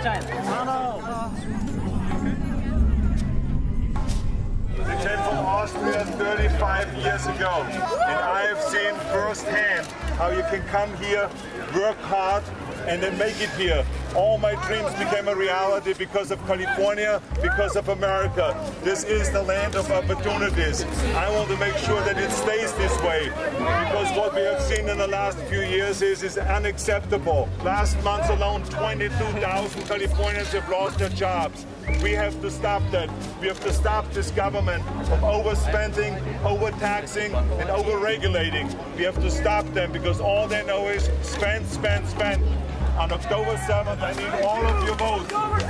style. I came from Austria 35 years ago, and I have seen firsthand how you can come here, work hard, and then make it here. All my dreams became a reality because of California, because of America. This is the land of opportunities. I want to make sure that it stays this way, because what we have seen in the last few years is unacceptable. Last month alone, 22,000 Californians have lost their jobs. We have to stop that. We have to stop this government from overspending, overtaxing, and overregulating. We have to stop them because all they know is spend, spend, spend. On October 7th, I need all of your votes. Vote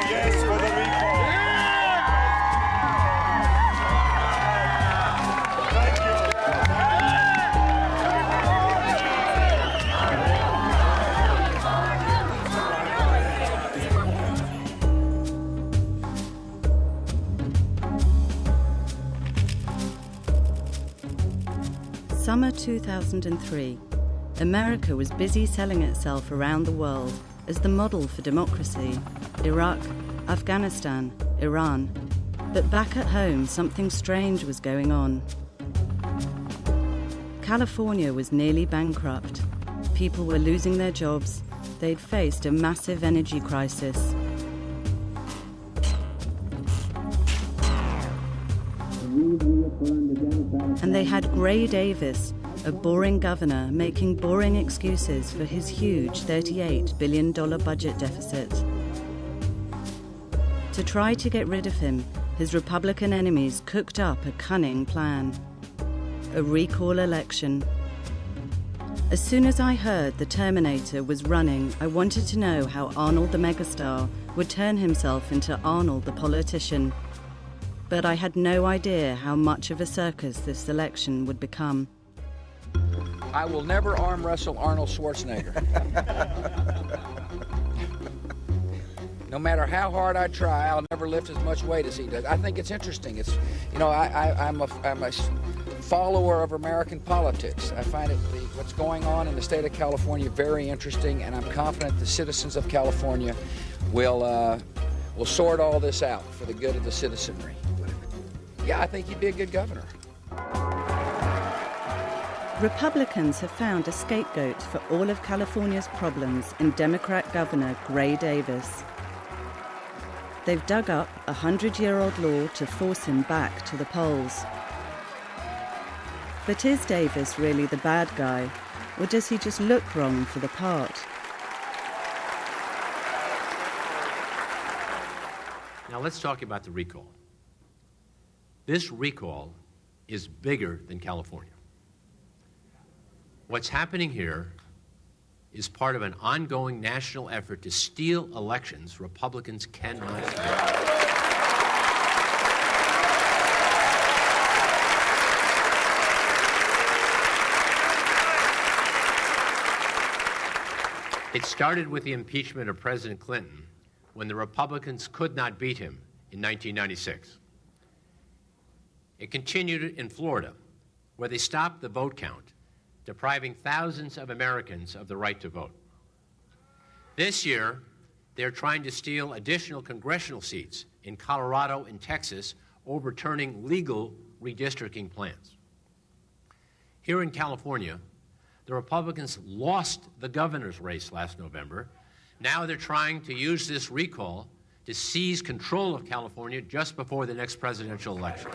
yes for the recall. Thank you. Summer 2003. America was busy selling itself around the world as the model for democracy: Iraq, Afghanistan, Iran. But back at home, something strange was going on. California was nearly bankrupt. People were losing their jobs. They'd faced a massive energy crisis. And they had Gray Davis, a boring governor making boring excuses for his huge $38 billion budget deficit. To try to get rid of him, his Republican enemies cooked up a cunning plan: a recall election. As soon as I heard the Terminator was running, I wanted to know how Arnold the megastar would turn himself into Arnold the politician. But I had no idea how much of a circus this election would become. I will never arm wrestle Arnold Schwarzenegger. No matter how hard I try, I'll never lift as much weight as he does. I think it's interesting. It's, you know, I'm a follower of American politics. I find what's going on in the state of California very interesting, and I'm confident the citizens of California will sort all this out for the good of the citizenry. Yeah, I think he'd be a good governor. Republicans have found a scapegoat for all of California's problems in Democrat Governor Gray Davis. They've dug up a 100-year-old law to force him back to the polls. But is Davis really the bad guy, or does he just look wrong for the part? Now let's talk about the recall. This recall is bigger than California. What's happening here is part of an ongoing national effort to steal elections Republicans cannot win. It started with the impeachment of President Clinton when the Republicans could not beat him in 1996. It continued in Florida, where they stopped the vote count, depriving thousands of Americans of the right to vote. This year, they're trying to steal additional congressional seats in Colorado and Texas, overturning legal redistricting plans. Here in California, the Republicans lost the governor's race last November. Now they're trying to use this recall to seize control of California just before the next presidential election.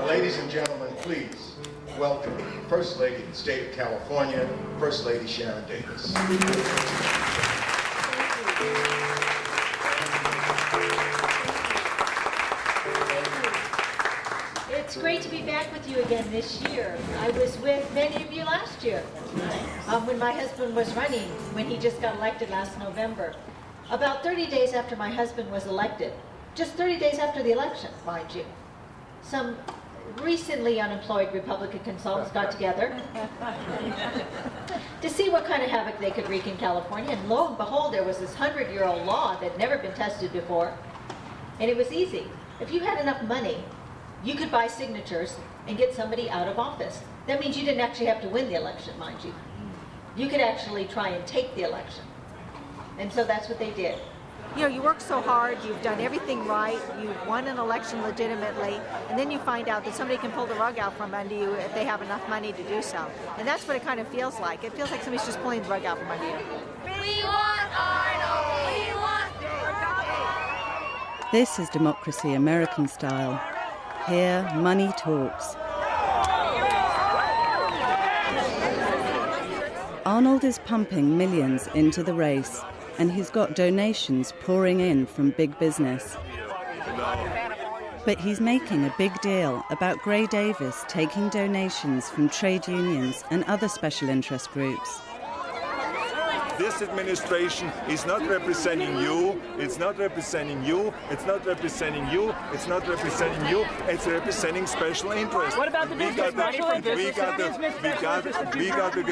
Ladies and gentlemen, please welcome First Lady of the State of California, First Lady Sharon Davis. It's great to be back with you again this year. I was with many of you last year when my husband was running, when he just got elected last November. About 30 days after my husband was elected, just 30 days after the election, mind you, some recently unemployed Republican consultants got together to see what kind of havoc they could wreak in California. And lo and behold, there was this 100-year-old law that had never been tested before. And it was easy. If you had enough money, you could buy signatures and get somebody out of office. That means you didn't actually have to win the election, mind you. You could actually try and take the election. And so that's what they did. You know, you work so hard, you've done everything right, you've won an election legitimately, and then you find out that somebody can pull the rug out from under you if they have enough money to do so. And that's what it kind of feels like. It feels like somebody's just pulling the rug out from under you. We want Arnold! We want This is democracy American style. Here, money talks. Arnold is pumping millions into the race, and he's got donations pouring in from big business. But he's making a big deal about Gray Davis taking donations from trade unions and other special interest groups. This administration is not representing you, it's not representing you, it's not representing you, it's not representing you, it's representing special interests. What about the business special interests? We got to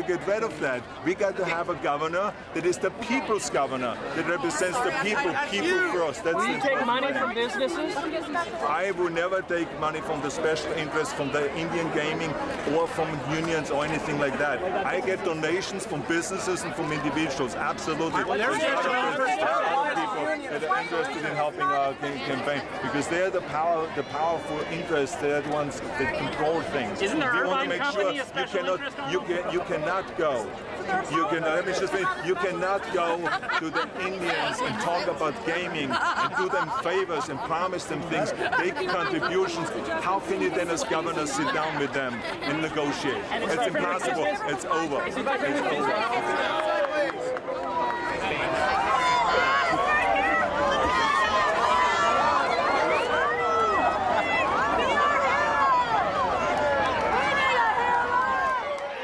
get rid of that. We got to have a governor that is the people's governor, that represents the people first. That's Will you take money from businesses? I will never take money from the special interests, from the Indian gaming, or from unions or anything like that. I get donations from businesses and from individuals, absolutely. Well, there's other people that are interested in helping our campaign because they're the powerful interests. They're the ones that control things. Isn't the want to make company sure a special interest? you cannot go. You cannot go to the Indians and talk about gaming and do them favors and promise them things, big contributions. How can you then as governor sit down with them and negotiate? It's impossible. It's over. It's over.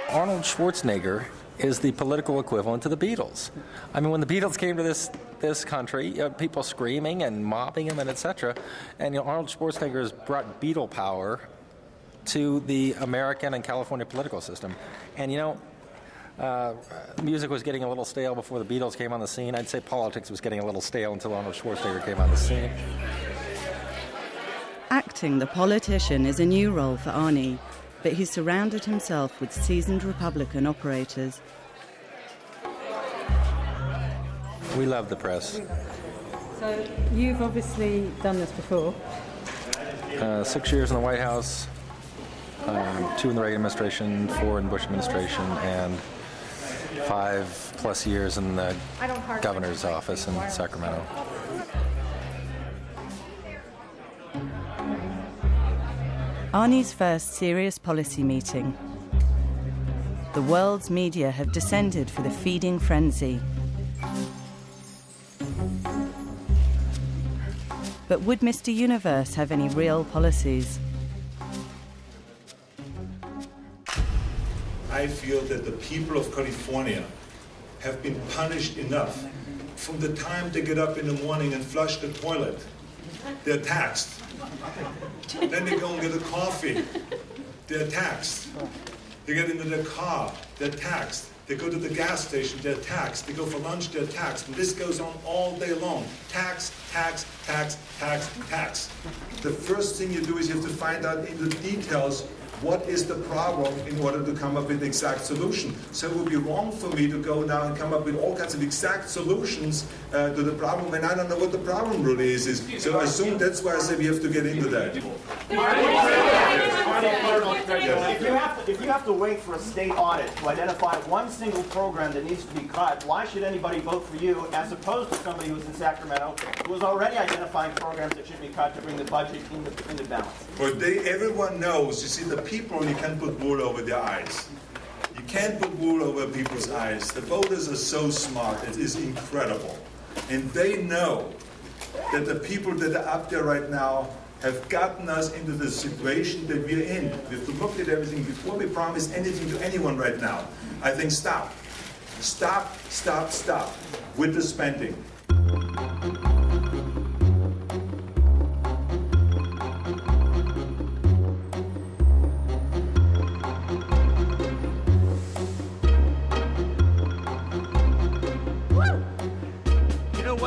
Arnold Schwarzenegger is the political equivalent to the Beatles. I mean, when the Beatles came to this country, people screaming and mobbing him and etc. And Arnold Schwarzenegger has brought Beatle power to the American and California political system. And music was getting a little stale before the Beatles came on the scene. I'd say politics was getting a little stale until Arnold Schwarzenegger came on the scene. Acting the politician is a new role for Arnie, but he's surrounded himself with seasoned Republican operators. We love the press. So you've obviously done this before. 6 years in the White House, 2 in the Reagan administration, 4 in the Bush administration, and 5+ years in the governor's office in Sacramento. Arnie's first serious policy meeting. The world's media have descended for the feeding frenzy. But would Mr. Universe have any real policies? I feel that the people of California have been punished enough. From the time they get up in the morning and flush the toilet, they're taxed. Then they go and get a coffee, they're taxed. They get into their car, they're taxed. They go to the gas station, they're taxed. They go for lunch, they're taxed. And this goes on all day long. Tax, tax, tax, tax, tax. The first thing you do is you have to find out in the details what is the problem in order to come up with the exact solution. So it would be wrong for me to go now and come up with all kinds of exact solutions to the problem when I don't know what the problem really is. So I assume that's why I say we have to get into that. If you have to wait for a state audit to identify one single program that needs to be cut, why should anybody vote for you as opposed to somebody who's in Sacramento who is already identifying programs that should be cut to bring the budget into balance? But everyone knows, you see, the people, you can't put wool over their eyes. You can't put wool over people's eyes. The voters are so smart, it is incredible. And they know that the people that are up there right now have gotten us into the situation that we're in. We have to look at everything before we promise anything to anyone right now. I think stop. Stop, stop, stop with the spending.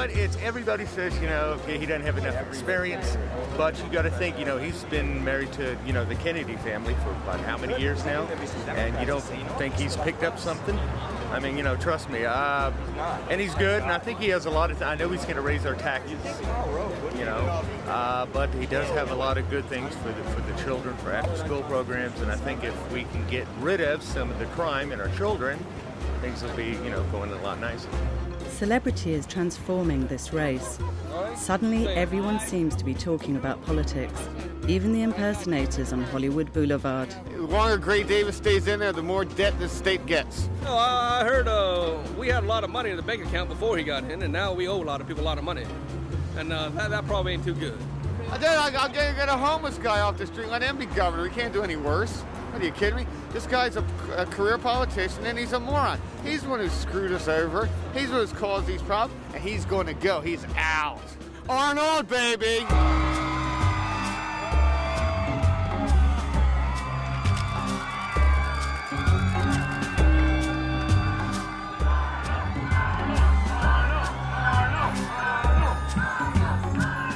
what? It's everybody says, he doesn't have enough experience, but you got to think, he's been married to, the Kennedy family for about how many years now, and you don't think he's picked up something? I mean, trust me. And he's good, and I think he has a lot of. I know he's going to raise our taxes, but he does have a lot of good things for the children, for after-school programs, and I think if we can get rid of some of the crime in our children, things will be, going a lot nicer. Celebrity is transforming this race. Suddenly, everyone seems to be talking about politics, even the impersonators on Hollywood Boulevard. The longer Gray Davis stays in there, the more debt the state gets. Oh, I heard we had a lot of money in the bank account before he got in, and now we owe a lot of people a lot of money. And that probably ain't too good. I'll get a homeless guy off the street, let him be governor. He can't do any worse. What, are you kidding me? This guy's a career politician, and he's a moron. He's the one who screwed us over. He's the one who's caused these problems, and he's going to go. He's out. Arnold, baby!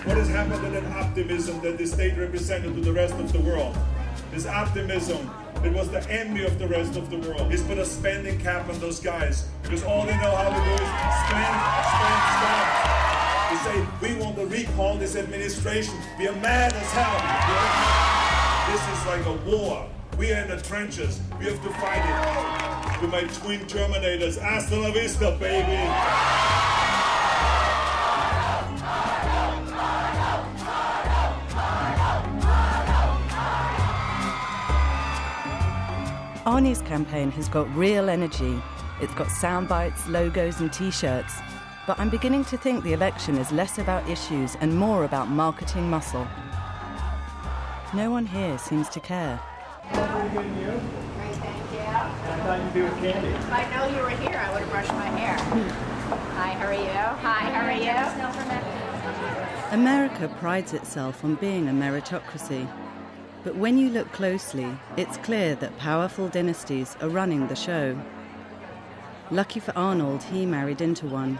What has happened to that optimism that the state represented to the rest of the world? This optimism, it was the envy of the rest of the world. He's put a spending cap on those guys because all they know how to do is spend. They say, we want to recall this administration. We are mad as hell. This is like a war. We are in the trenches. We have to fight it. With my twin Terminators. Hasta la vista, baby. Arnie's campaign has got real energy. It's got sound bites, logos and T-shirts. But I'm beginning to think the election is less about issues and more about marketing muscle. No one here seems to care. Pretty good, and you? Great, thank you. I thought you'd be with Candy. If I know you were here, I would have brushed my hair. Hi, how are you? Hi, how are you? America prides itself on being a meritocracy. But when you look closely, it's clear that powerful dynasties are running the show. Lucky for Arnold, he married into one.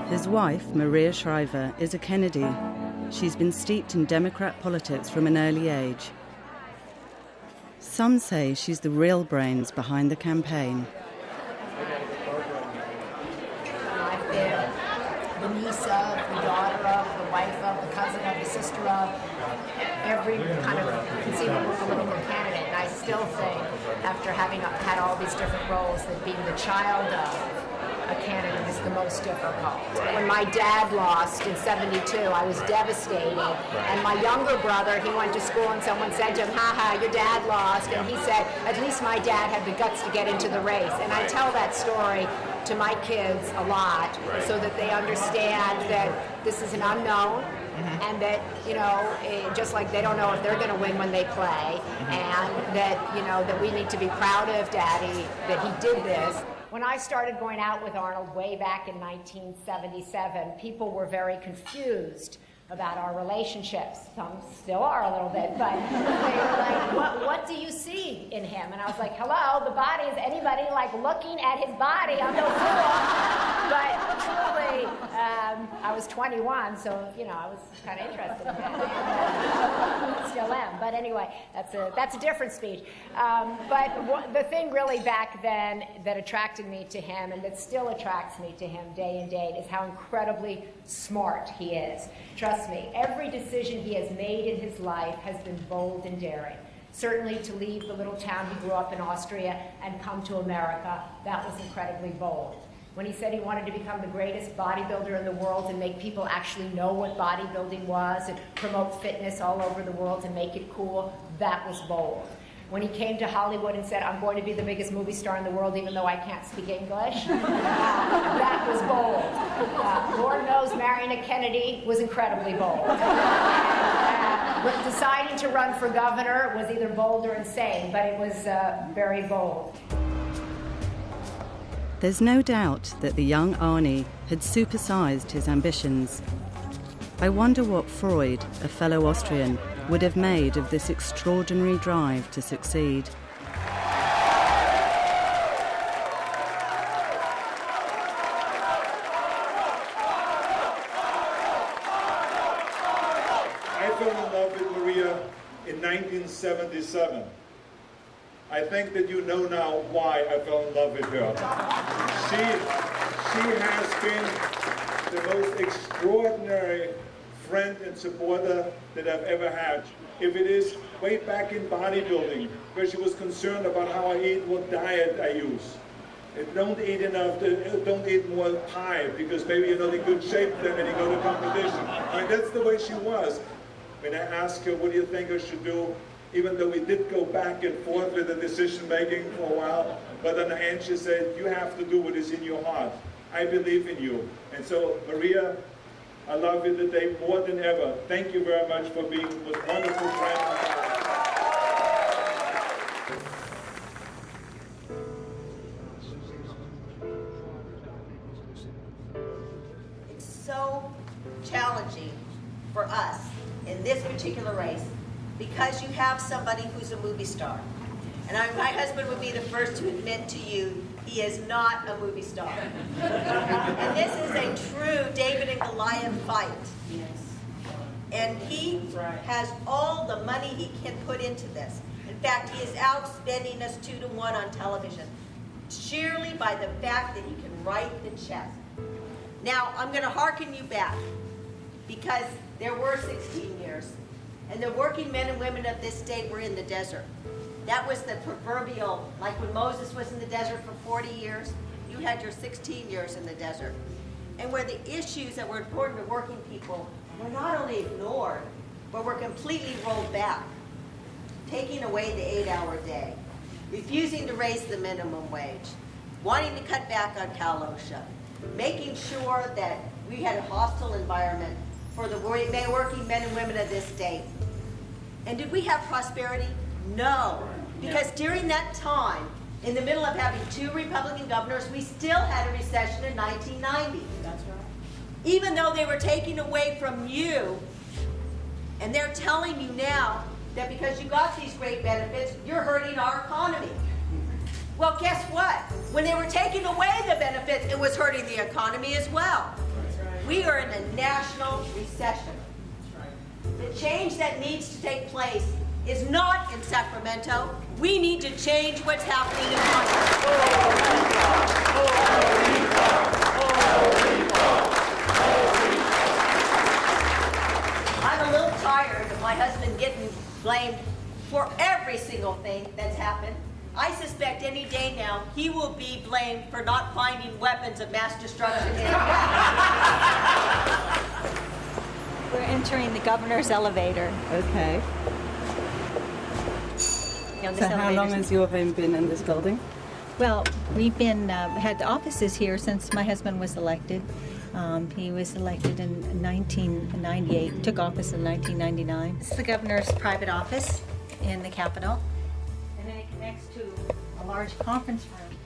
His wife, Maria Shriver, is a Kennedy. She's been steeped in Democrat politics from an early age. Some say she's the real brains behind the campaign. I've been the niece of, the daughter of, the wife of, the cousin of, the sister of, every kind of conceivable political candidate. And I still think, after having had all these different roles, that being the child of a candidate is the most difficult. When my dad lost in '72, I was devastated. And my younger brother, he went to school and someone said to him, "Ha, your dad lost." And he said, "At least my dad had the guts to get into the race." And I tell that story to my kids a lot so that they understand that this is an unknown. And that, just like they don't know if they're going to win when they play, and that, that we need to be proud of Daddy, that he did this. When I started going out with Arnold way back in 1977, people were very confused about our relationships. Some still are a little bit, but they were like, what do you see in him? And I was like, hello, the body, is anybody looking at his body? I'm no fool. But truly, I was 21, so, I was kind of interested in that. Still am. But anyway, that's a different speech. But the thing really back then that attracted me to him, and that still attracts me to him day and date, is how incredibly smart he is. Trust me, every decision he has made in his life has been bold and daring. Certainly to leave the little town he grew up in Austria and come to America, that was incredibly bold. When he said he wanted to become the greatest bodybuilder in the world and make people actually know what bodybuilding was and promote fitness all over the world and make it cool, that was bold. When he came to Hollywood and said, "I'm going to be the biggest movie star in the world even though I can't speak English," that was bold. Lord knows marrying a Kennedy was incredibly bold. But deciding to run for governor was either bold or insane, but it was very bold. There's no doubt that the young Arnie had supersized his ambitions. I wonder what Freud, a fellow Austrian, would have made of this extraordinary drive to succeed. in love with Maria in 1977. I think that you know now why I fell in love with her. She has been the most extraordinary friend and supporter that I've ever had. If it is way back in bodybuilding, where she was concerned about how I eat, what diet I use. Don't eat enough, don't eat more pie, because maybe you're not in good shape then when you go to competition. I mean, that's the way she was. When I asked her, what do you think I should do? Even though we did go back and forth with the decision making for a while, but in the end she said, you have to do what is in your heart. I believe in you. And so, Maria, I love you today more than ever. Thank you very much for being a wonderful friend. So challenging for us in this particular race because you have somebody who's a movie star. And my husband would be the first to admit to you he is not a movie star. And this is a true David and Goliath fight. And he has all the money he can put into this. In fact, he is outspending us 2-1 on television, sheerly by the fact that he can write the check. Now, I'm going to hearken you back, because there were 16 years, and the working men and women of this state were in the desert. That was the proverbial, like when Moses was in the desert for 40 years, you had your 16 years in the desert. And where the issues that were important to working people were not only ignored, but were completely rolled back. Taking away the 8-hour day, refusing to raise the minimum wage, wanting to cut back on Cal OSHA, making sure that we had a hostile environment for the working men and women of this state. And did we have prosperity? No. Because during that time, in the middle of having 2 Republican governors, we still had a recession in 1990. That's right. Even though they were taking away from you, and they're telling you now that because you got these great benefits, you're hurting our economy. Well, guess what? When they were taking away the benefits, it was hurting the economy as well. Right. We are in a national recession. Right. The change that needs to take place is not in Sacramento. We need to change what's happening in I'm a little tired of my husband getting blamed for every single thing that's happened. I suspect any day now he will be blamed for not finding weapons of mass destruction in We're entering the governor's elevator. Okay. You know, So how long has your home been in this building? Well, we've been had offices here since my husband was elected. He was elected in 1998, took office in 1999. This is the governor's private office in the Capitol. And then it connects to a large conference room.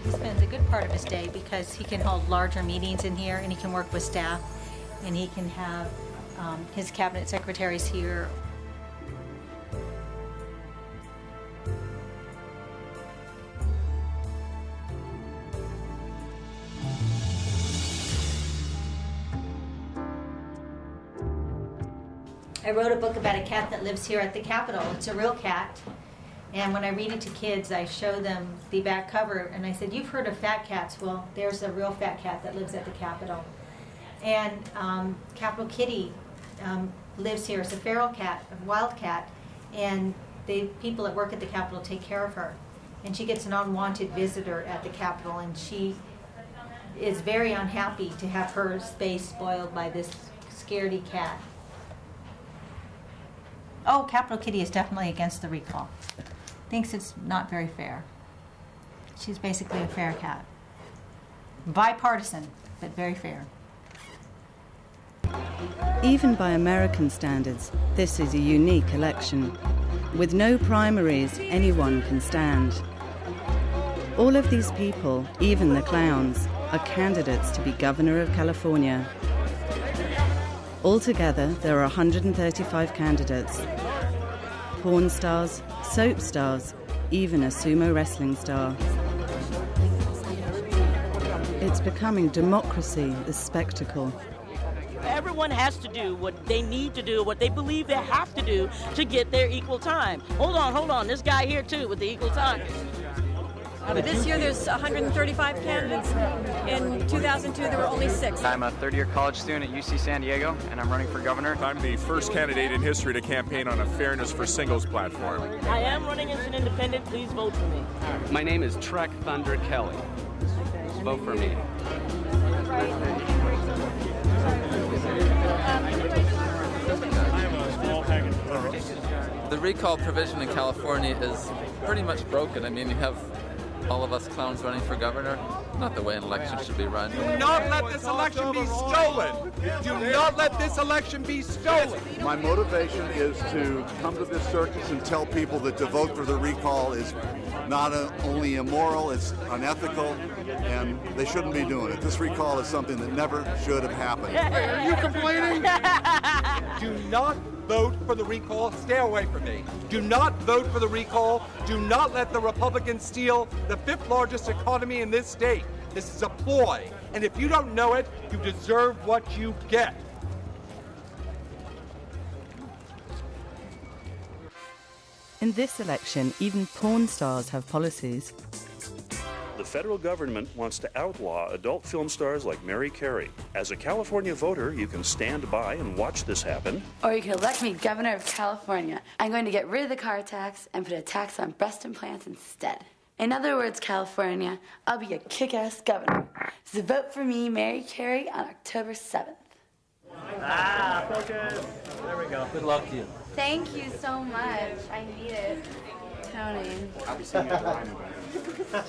He spends a good part of his day because he can hold larger meetings in here, and he can work with staff, and he can have his cabinet secretaries here. I wrote a book about a cat that lives here at the Capitol. It's a real cat. And when I read it to kids, I show them the back cover, and I said, you've heard of fat cats. Well, there's a real fat cat that lives at the Capitol. And Capitol Kitty lives here. It's a feral cat, a wild cat, and the people that work at the Capitol take care of her. And she gets an unwanted visitor at the Capitol, and she is very unhappy to have her space spoiled by this scaredy cat. Oh, Capitol Kitty is definitely against the recall. Thinks it's not very fair. She's basically a fair cat. Bipartisan, but very fair. Even by American standards, this is a unique election. With no primaries, anyone can stand. All of these people, even the clowns, are candidates to be governor of California. Altogether, there are 135 candidates. Porn stars, soap stars, even a sumo wrestling star. It's becoming democracy as spectacle. Everyone has to do what they need to do, what they believe they have to do to get their equal time. Hold on. This guy here, too, with the equal time. This year there's 135 candidates. In 2002 there were only 6. I'm a third-year college student at UC San Diego, and I'm running for governor. I'm the first candidate in history to campaign on a Fairness for Singles platform. I am running as an independent. Please vote for me. My name is Trek Thunder Kelly. Vote for me. The recall provision in California is pretty much broken. I mean, you have all of us clowns running for governor. Not the way an election should be run. Do not let this election be stolen. Do not let this election be stolen. My motivation is to come to this circus and tell people that to vote for the recall is not only immoral, it's unethical, and they shouldn't be doing it. This recall is something that never should have happened. Are you complaining? Do not vote for the recall. Stay away from me. Do not vote for the recall. Do not let the Republicans steal the 5th largest economy in this state. This is a ploy. And if you don't know it, you deserve what you get. In this election, even porn stars have policies. The federal government wants to outlaw adult film stars like Mary Carey. As a California voter, you can stand by and watch this happen. Or you can elect me governor of California. I'm going to get rid of the car tax and put a tax on breast implants instead. In other words, California, I'll be a kick-ass governor. So vote for me, Mary Carey, on October 7th. Focus. There we go. Good luck to you. Thank you so much. I need it. Tony. I'll be seeing you at the line.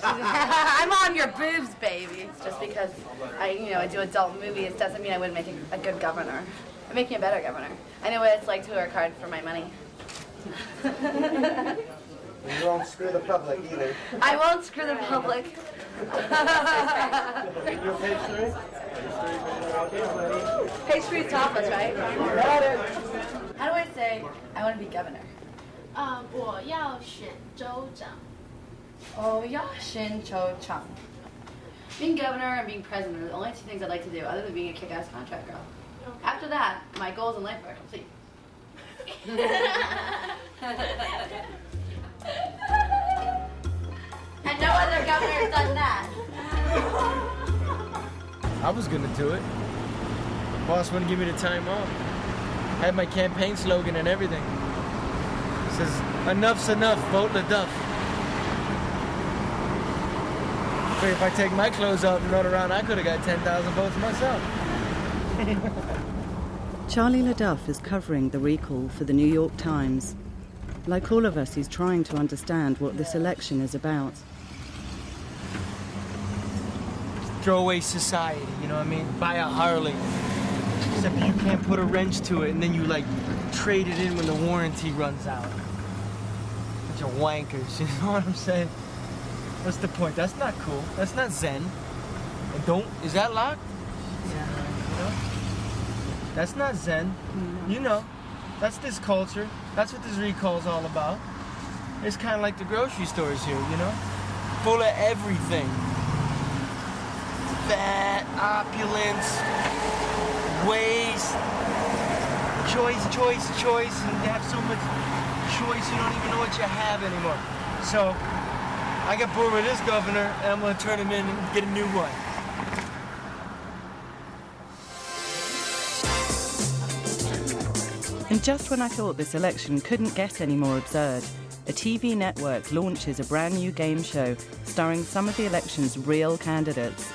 I'm on your boobs, baby. Just because I do adult movies doesn't mean I wouldn't make a good governor. It makes me a better governor. I know what it's like to work hard for my money. You won't screw the public either. I won't screw the public. You're page 3? Page 3 is topless, right? Got it. How do I say I want to be governor? 我要选州长。 Oh, yeah, Shin Cho Chang. Being governor and being president are the only 2 things I'd like to do other than being a kick-ass contract girl. After that, my goals in life are complete. And no other governor has done that. I was gonna do it. Boss wouldn't give me the time off. I had my campaign slogan and everything. It says, enough's enough, vote LaDuff. But if I take my clothes off and run around, I could have got 10,000 votes myself. Charlie LaDuff is covering the recall for the New York Times. Like all of us, he's trying to understand what this election is about. Throwaway society, you know what I mean? Buy a Harley. Except you can't put a wrench to it, and then you, trade it in when the warranty runs out. Bunch of wankers, you know what I'm saying? What's the point? That's not cool. That's not Zen. And is that locked? Yeah. You know? That's not Zen. You know. That's this culture. That's what this recall's all about. It's kind of like the grocery stores here, you know? Full of everything. Fat, opulence, waste, choice, and you have so much choice you don't even know what you have anymore. So, I got bored with this governor, and I'm going to turn him in and get a new one. And just when I thought this election couldn't get any more absurd, a TV network launches a brand new game show starring some of the election's real candidates.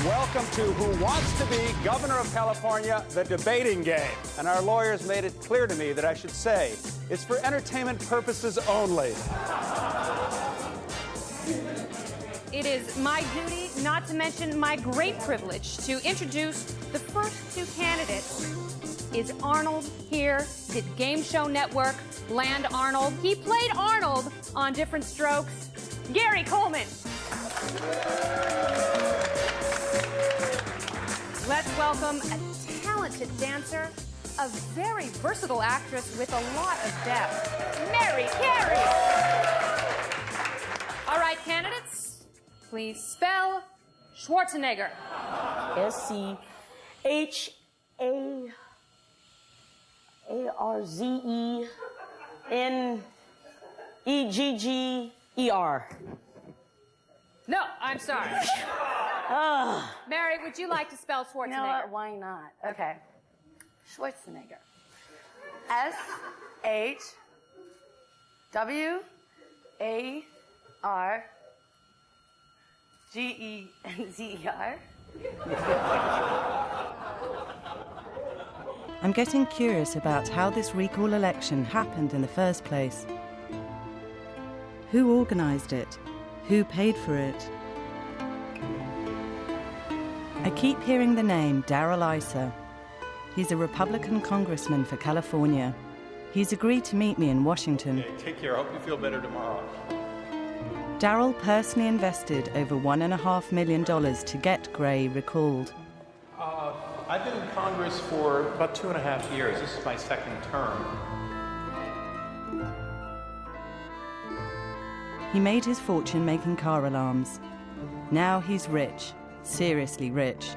Welcome to Who Wants to Be Governor of California, the debating game. And our lawyers made it clear to me that I should say it's for entertainment purposes only. It is my duty, not to mention my great privilege, to introduce the first 2 candidates. Is Arnold here? Did Game Show Network land Arnold? He played Arnold on Different Strokes. Gary Coleman. Let's welcome a talented dancer, a very versatile actress with a lot of depth, Mary Carey. All right, candidates, please spell Schwarzenegger. Schwarzenegger. No, I'm sorry. Mary, would you like to spell Schwarzenegger? You know what? Why not? Okay. Schwarzenegger. SHWARGENZER. I'm getting curious about how this recall election happened in the first place. Who organized it? Who paid for it? I keep hearing the name Darrell Issa. He's a Republican congressman for California. He's agreed to meet me in Washington. Okay, take care. I hope you feel better tomorrow. Darrell personally invested over $1.5 million to get Gray recalled. I've been in Congress for about 2.5 years. This is my second term. He made his fortune making car alarms. Now he's rich, seriously rich.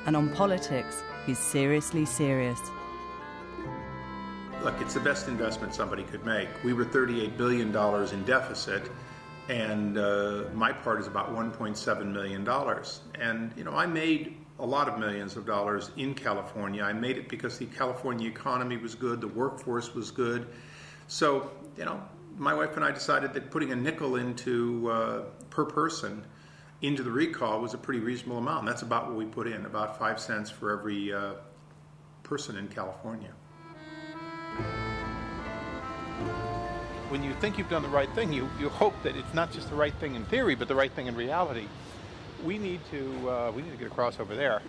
And on politics, he's seriously serious. Look, it's the best investment somebody could make. We were $38 billion in deficit, and my part is about $1.7 million. And, you know, I made a lot of millions of dollars in California. I made it because the California economy was good, the workforce was good. So, you know, my wife and I decided that putting a nickel into per person into the recall was a pretty reasonable amount. That's about what we put in, about 5 cents for every person in California. When you think you've done the right thing, you hope that it's not just the right thing in theory, but the right thing in reality. We need to get across over there.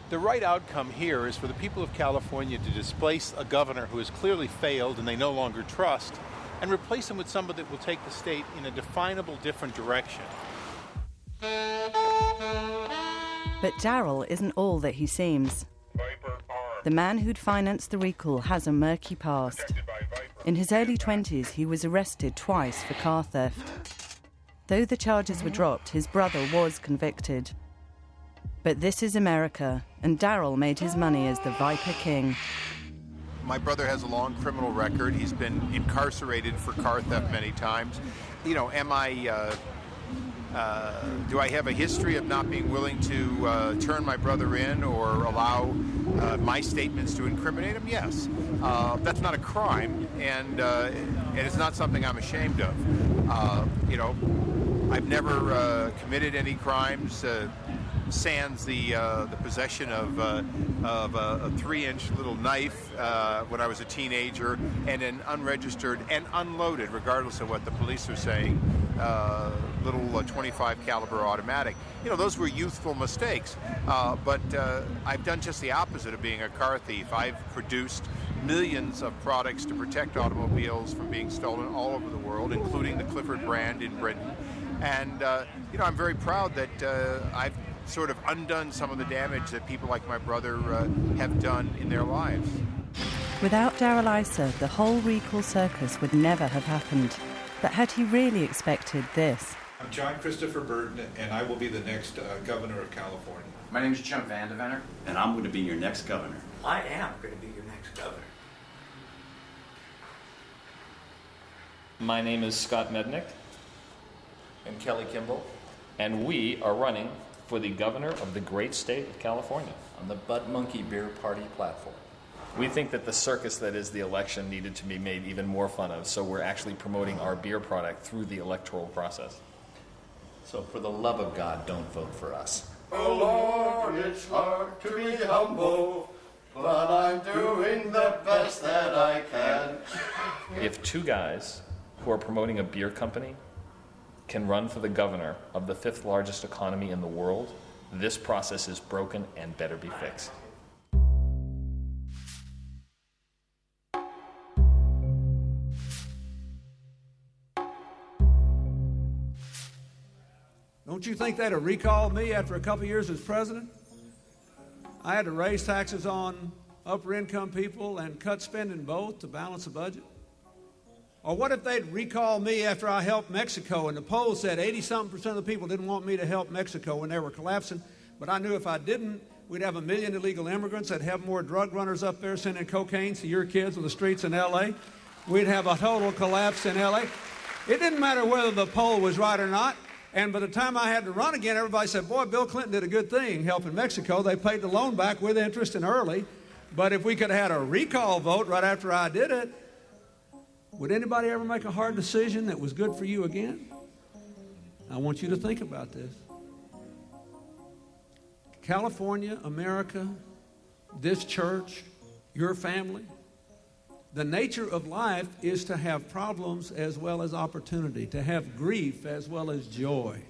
The right outcome here is for the people of California to displace a governor who has clearly failed and they no longer trust, and replace him with somebody that will take the state in a definable different direction. But Darrell isn't all that he seems. The man who'd financed the recall has a murky past. In his early 20s, he was arrested twice for car theft. Though the charges were dropped, his brother was convicted. But this is America, and Darrell made his money as the Viper King. My brother has a long criminal record. He's been incarcerated for car theft many times. You know, do I have a history of not being willing to turn my brother in or allow my statements to incriminate him? Yes. That's not a crime, and it's not something I'm ashamed of. You know, I've never committed any crimes, sans the possession of a 3-inch little knife when I was a teenager, and an unregistered and unloaded, regardless of what the police are saying, little 25 caliber automatic. You know, those were youthful mistakes, but I've done just the opposite of being a car thief. I've produced millions of products to protect automobiles from being stolen all over the world, including the Clifford brand in Britain. And, you know, I'm very proud that I've sort of undone some of the damage that people like my brother have done in their lives. Without Darrell Issa, the whole recall circus would never have happened. But had he really expected this? I'm John Christopher Burton, and I will be the next governor of California. My name is Jim Vandevenner, and I'm going to be your next governor. I am going to be your next governor. My name is Scott Mednick. And Kelly Kimball. And we are running for the governor of the great state of California. On the Butt Monkey Beer Party platform. We think that the circus that is the election needed to be made even more fun of, so we're actually promoting our beer product through the electoral process. So for the love of God, don't vote for us. Oh Lord, it's hard to be humble, but I'm doing the best that I can. If two guys who are promoting a beer company can run for the governor of the 5th largest economy in the world, this process is broken and better be fixed. Don't you think they'd have recalled me after a couple years as president? I had to raise taxes on upper income people and cut spending both to balance the budget. Or what if they'd recall me after I helped Mexico, and the polls said 80-something% of the people didn't want me to help Mexico when they were collapsing, but I knew if I didn't, we'd have 1 million illegal immigrants. I'd have more drug runners up there sending cocaine to your kids on the streets in L.A. We'd have a total collapse in L.A. It didn't matter whether the poll was right or not. And by the time I had to run again, everybody said, boy, Bill Clinton did a good thing helping Mexico. They paid the loan back with interest and early. But if we could have had a recall vote right after I did it, would anybody ever make a hard decision that was good for you again? I want you to think about this. California, America, this church, your family, the nature of life is to have problems as well as opportunity, to have grief as well as joy.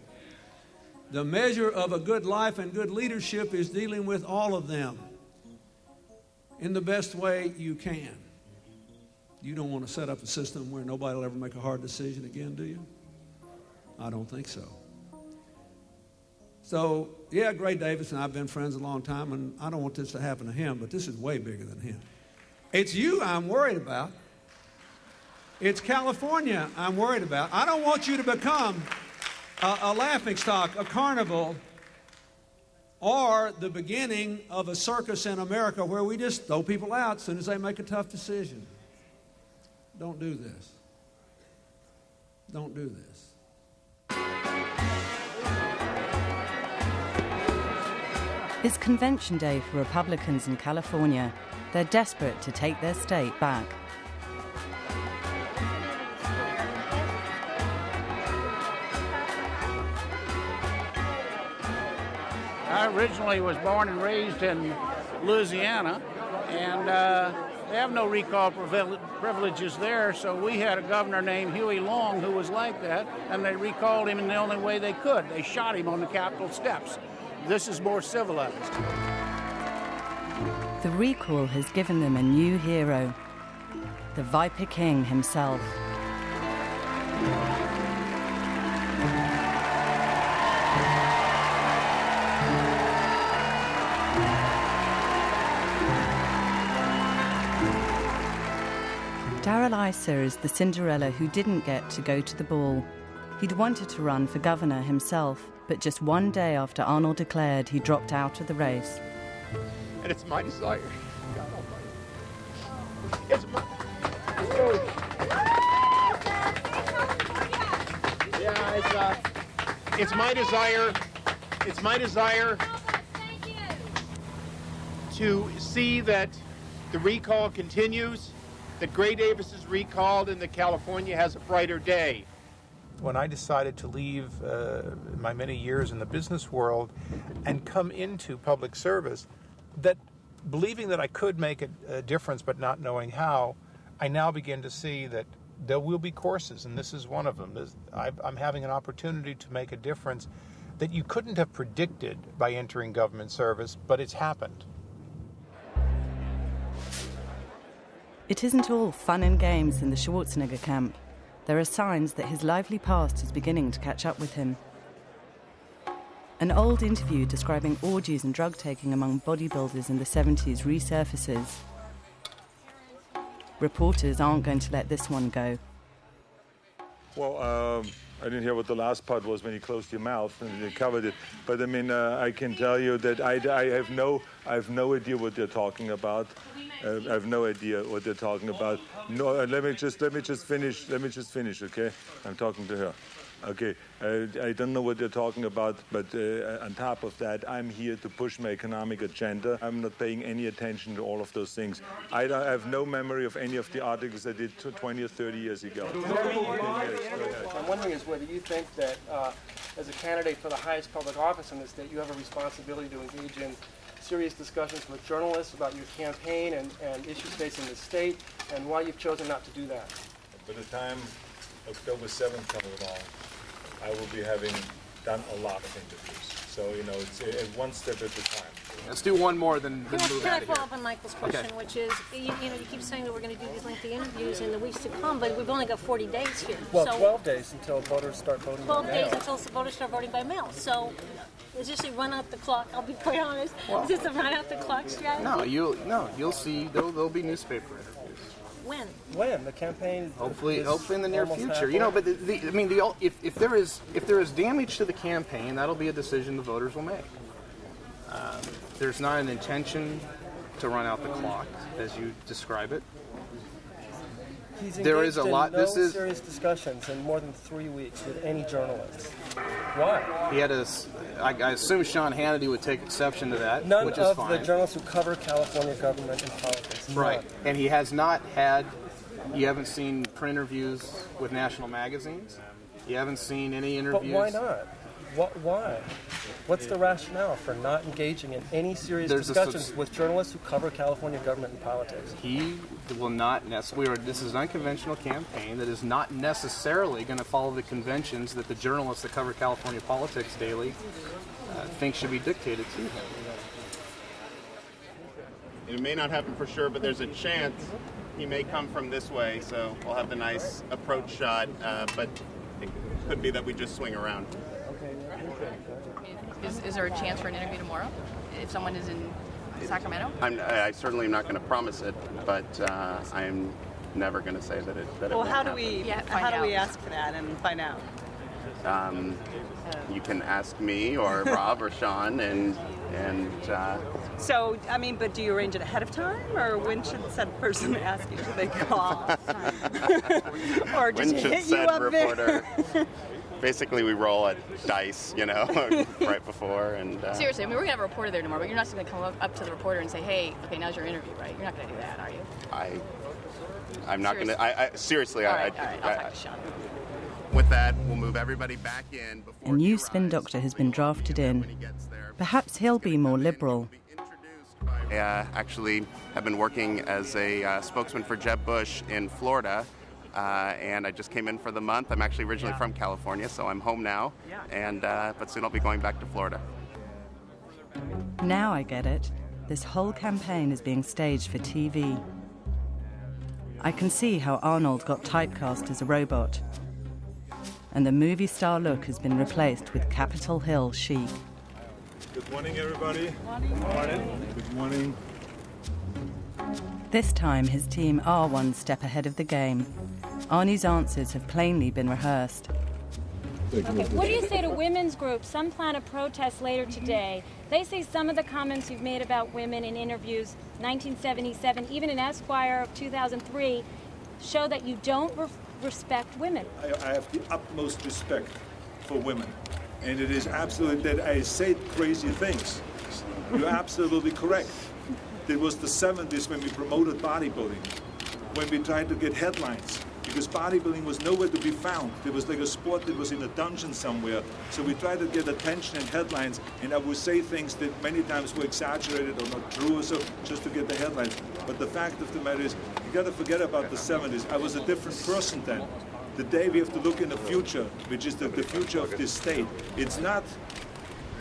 The measure of a good life and good leadership is dealing with all of them in the best way you can. You don't want to set up a system where nobody will ever make a hard decision again, do you? I don't think so. So, yeah, Gray Davis and I have been friends a long time, and I don't want this to happen to him, but this is way bigger than him. It's you I'm worried about. It's California I'm worried about. I don't want you to become a laughingstock, a carnival, or the beginning of a circus in America where we just throw people out as soon as they make a tough decision. Don't do this. Don't do this. It's convention day for Republicans in California. They're desperate to take their state back. I originally was born and raised in Louisiana, and they have no recall privileges there, so we had a governor named Huey Long who was like that, and they recalled him in the only way they could. They shot him on the Capitol steps. This is more civilized. The recall has given them a new hero, the Viper King himself. Darrell Issa is the Cinderella who didn't get to go to the ball. He'd wanted to run for governor himself, but just one day after Arnold declared, he dropped out of the race. And it's my desire. God almighty. It's my... Yeah, it's my desire. It's my desire to see that the recall continues, that Gray Davis is recalled, and that California has a brighter day. When I decided to leave my many years in the business world and come into public service, that believing that I could make a difference but not knowing how, I now begin to see that there will be courses, and this is one of them. I'm having an opportunity to make a difference that you couldn't have predicted by entering government service, but it's happened. It isn't all fun and games in the Schwarzenegger camp. There are signs that his lively past is beginning to catch up with him. An old interview describing orgies and drug-taking among bodybuilders in the 70s resurfaces. Reporters aren't going to let this one go. Well, I didn't hear what the last part was when you closed your mouth and you covered it. But I mean, I can tell you that I have no idea what they're talking about. I have no idea what they're talking about. No, let me just finish. Okay, I'm talking to her. Okay, I don't know what they're talking about, but on top of that, I'm here to push my economic agenda. I'm not paying any attention to all of those things. I have no memory of any of the articles I did 20 or 30 years ago. I'm wondering is whether you think that as a candidate for the highest public office in the state, you have a responsibility to engage in serious discussions with journalists about your campaign and issues facing the state, and why you've chosen not to do that. By the time October 7th comes along, I will be having done a lot of interviews. So, you know, it's one step at a time. Let's do one more, then move out of here. Can I follow up on Michael's question, Okay. which is, you keep saying that we're going to do these lengthy interviews in the weeks to come, but we've only got 40 days here. Well, so 12 days until voters start voting by 12 mail. days until voters start voting by mail. So is this a run out the clock? I'll be quite honest. Well, is this a run out the clock strategy? No, you'll see. There'll be newspaper interviews. When? When the campaign? Hopefully is in the near almost future. halfway. You know, but if there is damage to the campaign, that'll be a decision the voters will make. There's not an intention to run out the clock, as you describe it. He's There is a lot. In This is serious discussions in more than 3 weeks with any journalist. Why? he had a. I assume Sean Hannity would take exception to that, None which is of fine. the journalists who cover California government and politics. Right, None. and he has not had. You haven't seen print interviews with national magazines. You haven't seen any interviews. But why not? Why? What's the rationale for not engaging in any serious discussions with journalists who cover California government and politics? He will not necessarily. This is an unconventional campaign that is not necessarily going to follow the conventions that the journalists that cover California politics daily think should be dictated to him. It may not happen for sure, but there's a chance he may come from this way, so we'll have the nice approach shot, but it could be that we just swing around. Is there a chance for an interview tomorrow if someone is in Sacramento? I certainly am not going to promise it, but I'm never going to say that it. That well, it how won't do we happen. ask for that and find out? You can ask me or Rob or Sean, and. So, I mean, but do you arrange it ahead of time, or when should said person ask you? Should they call? Or just hit you up reporter? Basically, we roll a dice, right before. And seriously, I mean, we're gonna have a reporter there tomorrow, but you're not just gonna come up to the reporter and say, "Hey, okay, now's your interview," right? You're not gonna do that, are you? I'm not gonna. Seriously, All right, I'll talk to Sean. With that, we'll move everybody back in. A new spin doctor has been drafted in. Perhaps he'll be more liberal. I actually have been working as a spokesman for Jeb Bush in Florida, and I just came in for the month. I'm actually originally from California, so I'm home now, and but soon I'll be going back to Florida. Now I get it. This whole campaign is being staged for TV. I can see how Arnold got typecast as a robot, and the movie star look has been replaced with Capitol Hill chic. Good morning, everybody. Morning. Good morning. This time, his team are one step ahead of the game. Arnie's answers have plainly been rehearsed. Okay, what do you say to women's groups? Some plan a protest later today. They say some of the comments you've made about women in interviews, 1977, even in Esquire of 2003, show that you don't respect women. I have the utmost respect for women. And it is absolutely that I say crazy things. You're absolutely correct. It was the 70s when we promoted bodybuilding, when we tried to get headlines, because bodybuilding was nowhere to be found. It was like a sport that was in a dungeon somewhere. So we tried to get attention and headlines, and I would say things that many times were exaggerated or not true or so, just to get the headlines. But the fact of the matter is, you got to forget about the 70s. I was a different person then. Today we have to look in the future, which is the future of this state. It's not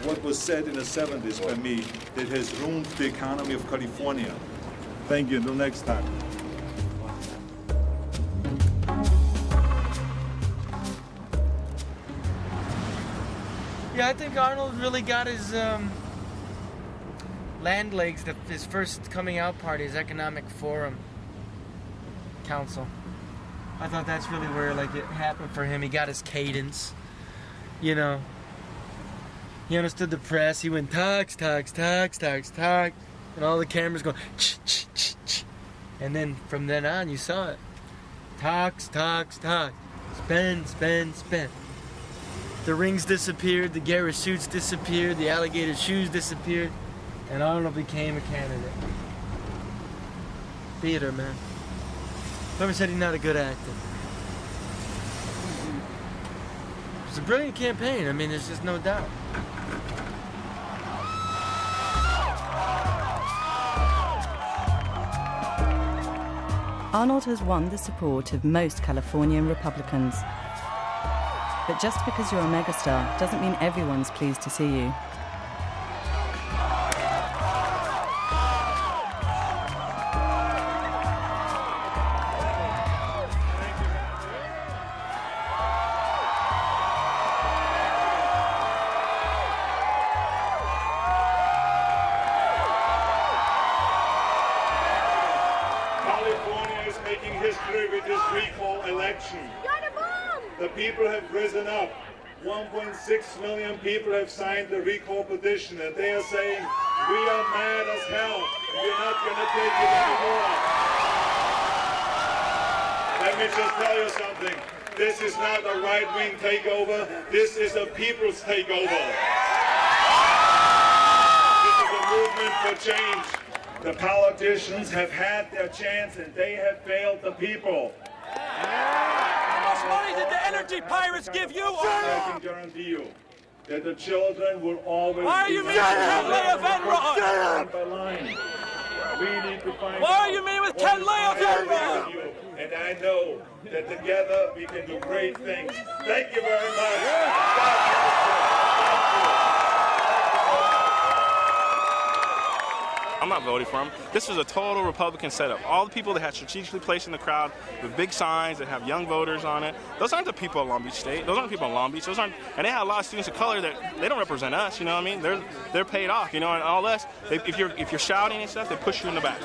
what was said in the 70s by me that has ruined the economy of California. Thank you. Until next time. Yeah, I think Arnold really got his land legs, his first coming out party, his Economic Forum Council. I thought that's really where it happened for him. He got his cadence, He understood the press. He went talks, and all the cameras going ch. And then from then on, you saw it. Talks. Spin. The rings disappeared, the Garris suits disappeared, the alligator shoes disappeared, and Arnold became a candidate. Theater, man. Whoever said he's not a good actor? It's a brilliant campaign. I mean, there's just no doubt. Arnold has won the support of most Californian Republicans. But just because you're a megastar doesn't mean everyone's pleased to see you. California is making election. The people have risen up. 1.6 million people have signed the recall petition, and they are saying, we are mad as hell, and we're not going to take it anymore. Let me just tell you something. This is not a right-wing takeover. This is a people's takeover. This is a movement for change. The politicians have had their chance, and they have failed the people. How much money did the energy pirates give you? I can guarantee you that the children will always Why are you meeting with Ken Leovenron? We need to find Why are you meeting with Ken Leovenron? And I know that together we can do great things. Thank you very much. I'm not voting for him. This is a total Republican setup. All the people that had strategically placed in the crowd with big signs that have young voters on it, those aren't the people of Long Beach State. Those aren't the people in Long Beach. Those aren't, and they had a lot of students of color that they don't represent us. You know what I mean? They're paid off. You know, and all this. If you're shouting and stuff, they push you in the back.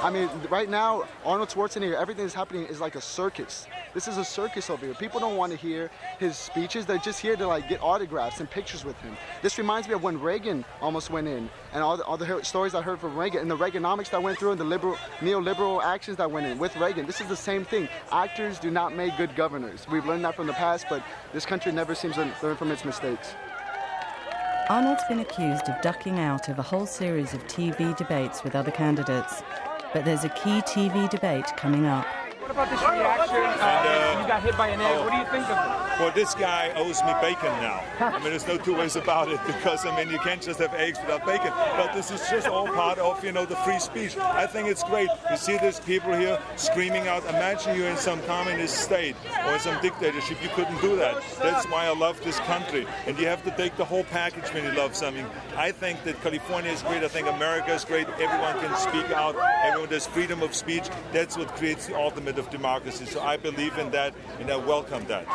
I mean, right now, Arnold Schwarzenegger, everything that's happening is like a circus. This is a circus over here. People don't want to hear his speeches. They're just here to like get autographs and pictures with him. This reminds me of when Reagan almost went in, and all the stories I heard from Reagan, and the Reaganomics that went through, and the neoliberal actions that went in with Reagan. This is the same thing. Actors do not make good governors. We've learned that from the past, but this country never seems to learn from its mistakes. Arnold's been accused of ducking out of a whole series of TV debates with other candidates. But there's a key TV debate coming up. What about this reaction? You got hit by an egg. What do you think of it? Well, this guy owes me bacon now. I mean, there's no two ways about it, because, I mean, you can't just have eggs without bacon. But this is just all part of, you know, the free speech. I think it's great. You see these people here screaming out. Imagine you're in some communist state or in some dictatorship. You couldn't do that. That's why I love this country. And you have to take the whole package when you love something. I think that California is great. I think America is great. Everyone can speak out. Everyone has freedom of speech. That's what creates the ultimate of democracy. So I believe in that, and I welcome that.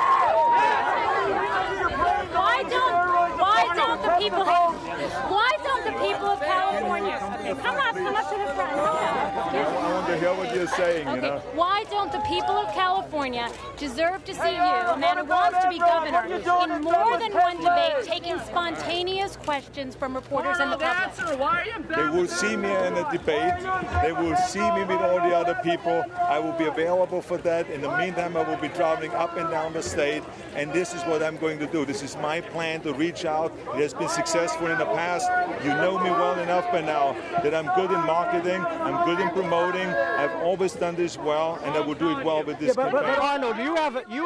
Why don't the people of California? Okay, come up to the front. I want to hear what you're saying. Okay. You know. Why don't the people of California deserve to see you, a man who wants to be governor, in more than one debate, taking spontaneous questions from reporters and the public? They will see me in a debate. They will see me with all the other people. I will be available for that. In the meantime, I will be traveling up and down the state, and this is what I'm going to do. This is my plan to reach out. It has been successful in the past. You know me well enough by now that I'm good in marketing, I'm good in promoting. I've always done this well, and I will do it well with this campaign. But Arnold, you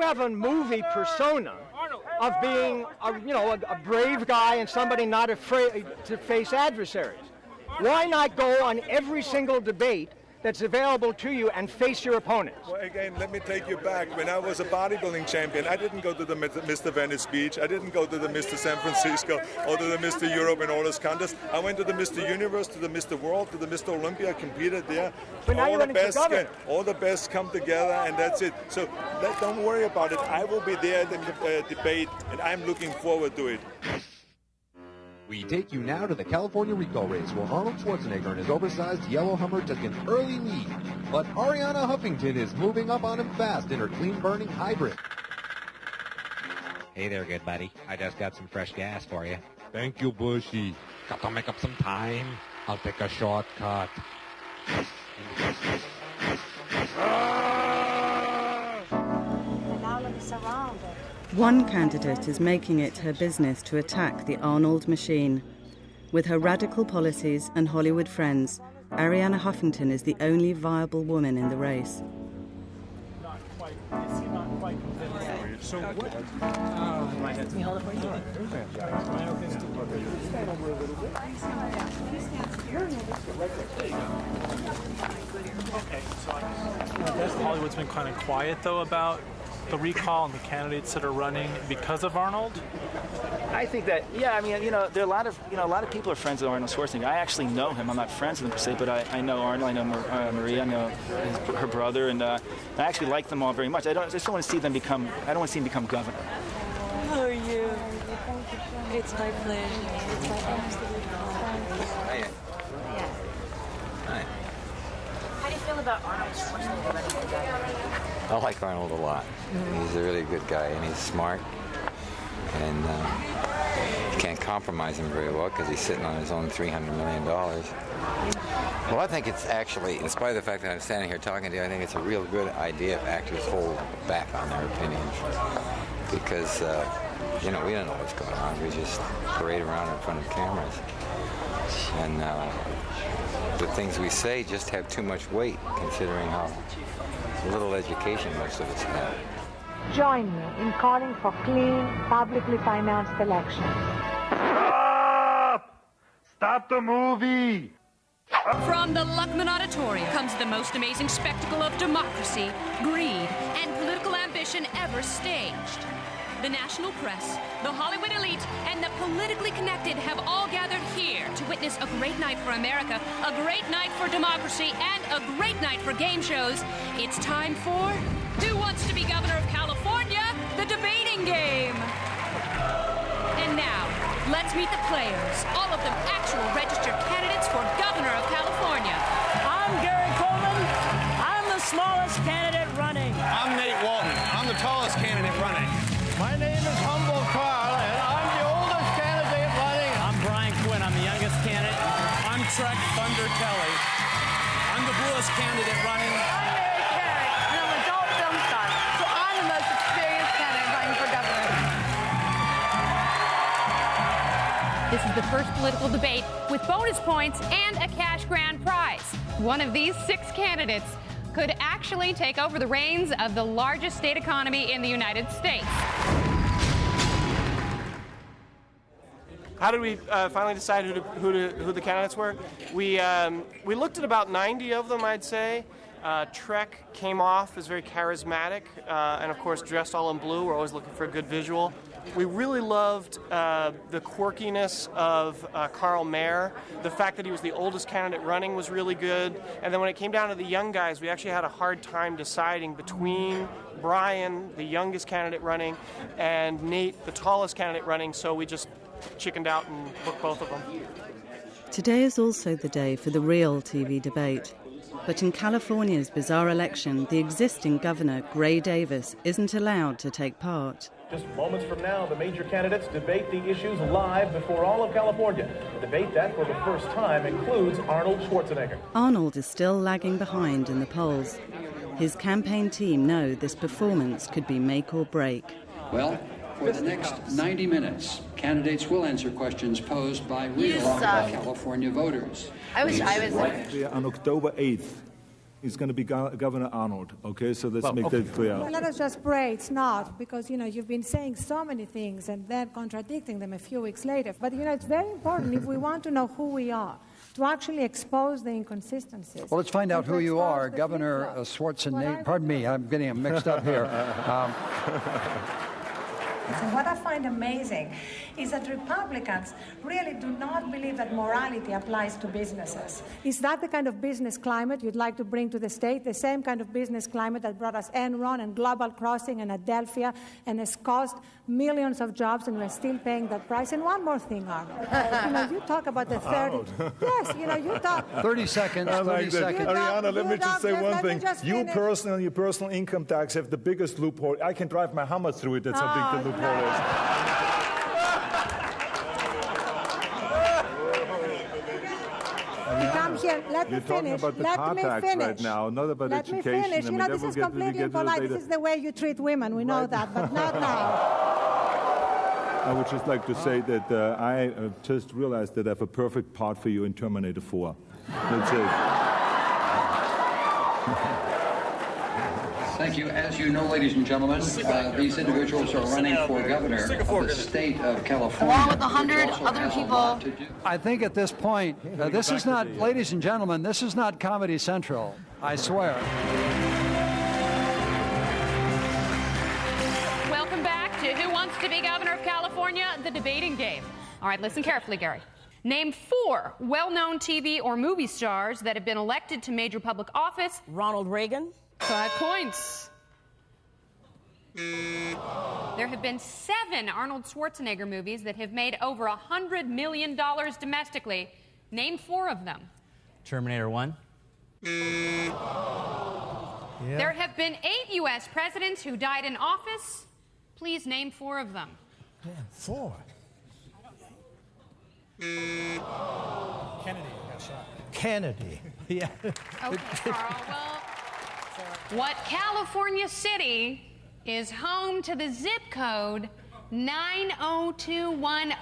have a movie persona of being a brave guy and somebody not afraid to face adversaries. Why not go on every single debate that's available to you and face your opponents? Well, again, let me take you back. When I was a bodybuilding champion, I didn't go to the Mr. Venice Beach. I didn't go to the Mr. San Francisco or to the Mr. Europe and all those contests. I went to the Mr. Universe, to the Mr. World, to the Mr. Olympia, competed there. But now all the best come together, and that's it. So don't worry about it. I will be there at the debate, and I'm looking forward to it. We take you now to the California recall race, where Arnold Schwarzenegger and his oversized yellow Hummer took an early lead. But Ariana Huffington is moving up on him fast in her clean-burning hybrid. Hey there, good buddy. I just got some fresh gas for you. Thank you, Bushy. Got to make up some time. I'll take a shortcut. One candidate is making it her business to attack the Arnold machine. With her radical policies and Hollywood friends, Ariana Huffington is the only viable woman in the race. So what? Can you hold it for you? Okay, so I guess Hollywood's been kind of quiet though about the recall and the candidates that are running because of Arnold. I think that, yeah, I mean, there are a lot of people are friends with Arnold Schwarzenegger. I actually know him. I'm not friends with him per se, but I know Arnold, I know Maria, I know her brother, and I actually like them all very much. I just don't want to see them become governor. How are you? It's my pleasure. It's my absolute pleasure. Hi. feel about Arnold Schwarzenegger running for governor? I like Arnold a lot. He's a really good guy, and he's smart. And you can't compromise him very well because he's sitting on his own $300 million. Well, I think it's actually, in spite of the fact that I'm standing here talking to you, I think it's a real good idea if actors hold back on their opinions. Because, we don't know what's going on. We just parade around in front of cameras. And the things we say just have too much weight, considering how little education most of us have. Join me in calling for clean, publicly financed elections. Stop the movie! From the Luckman Auditorium comes the most amazing spectacle of democracy, greed, and political ambition ever staged. The national press, the Hollywood elite, and the politically connected have all gathered here to witness a great night for America, a great night for democracy, and a great night for game shows. It's time for Who Wants to Be Governor of California? The debating game. And now, let's meet the players, all of them actual registered candidates for Governor of California. I'm Gary Coleman. I'm the smallest candidate running. I'm Nate Walton. I'm the tallest candidate running. My name is Humboldt Carl, and I'm the oldest candidate running. I'm Brian Quinn. I'm the youngest candidate. I'm Trek Thunder Kelly. I'm the bluest candidate running. I'm Mary Carey, and I'm an adult film star, so I'm the most experienced candidate running for governor. This is the first political debate with bonus points and a cash grand prize. One of these 6 candidates could actually take over the reins of the largest state economy in the United States. How did we finally decide who the candidates were? We looked at about 90 of them, I'd say. Trek came off as very charismatic, and of course dressed all in blue. We're always looking for a good visual. We really loved the quirkiness of Carl Mayer. The fact that he was the oldest candidate running was really good. And then when it came down to the young guys, we actually had a hard time deciding between Brian, the youngest candidate running, and Nate, the tallest candidate running, so we just chickened out and booked both of them. Today is also the day for the real TV debate. But in California's bizarre election, the existing governor, Gray Davis, isn't allowed to take part. Just moments from now, the major candidates debate the issues live before all of California. A debate that, for the first time, includes Arnold Schwarzenegger. Arnold is still lagging behind in the polls. His campaign team know this performance could be make or break. Well, for the next 90 minutes, candidates will answer questions posed by real California voters. I was on October 8th. It's going to be Governor Arnold, okay? So let's make that clear. Well, let us just pray it's not, because, you've been saying so many things and then contradicting them a few weeks later. But, it's very important, if we want to know who we are, to actually expose the inconsistencies. Well, let's find out who you are, Governor Schwarzenegger. Pardon me, I'm getting them mixed up here. And what I find amazing is that Republicans really do not believe that morality applies to businesses. Is that the kind of business climate you'd like to bring to the state? The same kind of business climate that brought us Enron and Global Crossing and Adelphia and has cost millions of jobs, and we're still paying that price. And one more thing, Arnold. You talk about the 30... Yes, you talk... 30 seconds, 30 seconds. Ariana, let me just say one thing. You personally, your personal income tax have the biggest loophole. I can drive my Hummer through it. That's how big the loophole is. Come here. Let me You're talking finish. about the Let car me tax finish. right now, not about Let education. me finish. I mean, This is completely impolite. This is the way you treat women. We know that, but not now. I would just like to say that I just realized that I have a perfect part for you in Terminator 4. That's it. Thank you. As you know, ladies and gentlemen, these individuals are running for governor of the state of California. Along with 100 other people. I think at this point, this is not, ladies and gentlemen, this is not Comedy Central. I swear. Welcome back to Who Wants to Be Governor of California, the debating game. All right, listen carefully, Gary. Name 4 well-known TV or movie stars that have been elected to major public office. Ronald Reagan. 5 points. There have been 7 Arnold Schwarzenegger movies that have made over $100 million domestically. Name 4 of them. Terminator 1. There have been 8 U.S. presidents who died in office. Please name 4 of them. Yeah, 4. Kennedy got shot. Kennedy. Yeah. Okay, Carl. Well, what California city is home to the zip code 90210?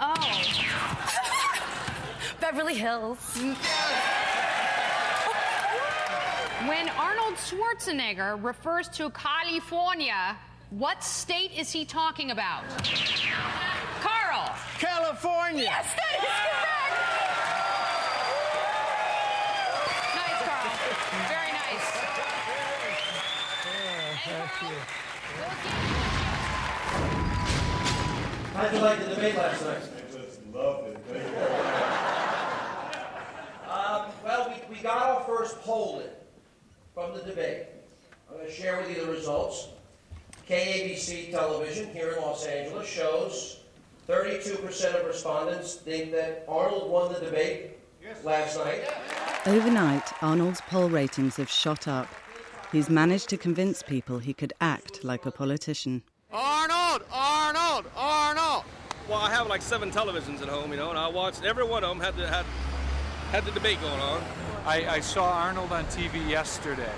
Beverly Hills. When Arnold Schwarzenegger refers to California, what state is he talking about? Carl. California. Yes, that is correct. Nice, Carl. Very nice. Thank you. How'd you like the debate last night? I just loved it. Well, we got our first poll in from the debate. I'm going to share with you the results. KABC television here in Los Angeles shows 32% of respondents think that Arnold won the debate last night. Overnight, Arnold's poll ratings have shot up. He's managed to convince people he could act like a politician. Arnold! Arnold! Arnold! Well, I have like 7 televisions at home, and I watched every one of them had the debate going on. I saw Arnold on TV yesterday,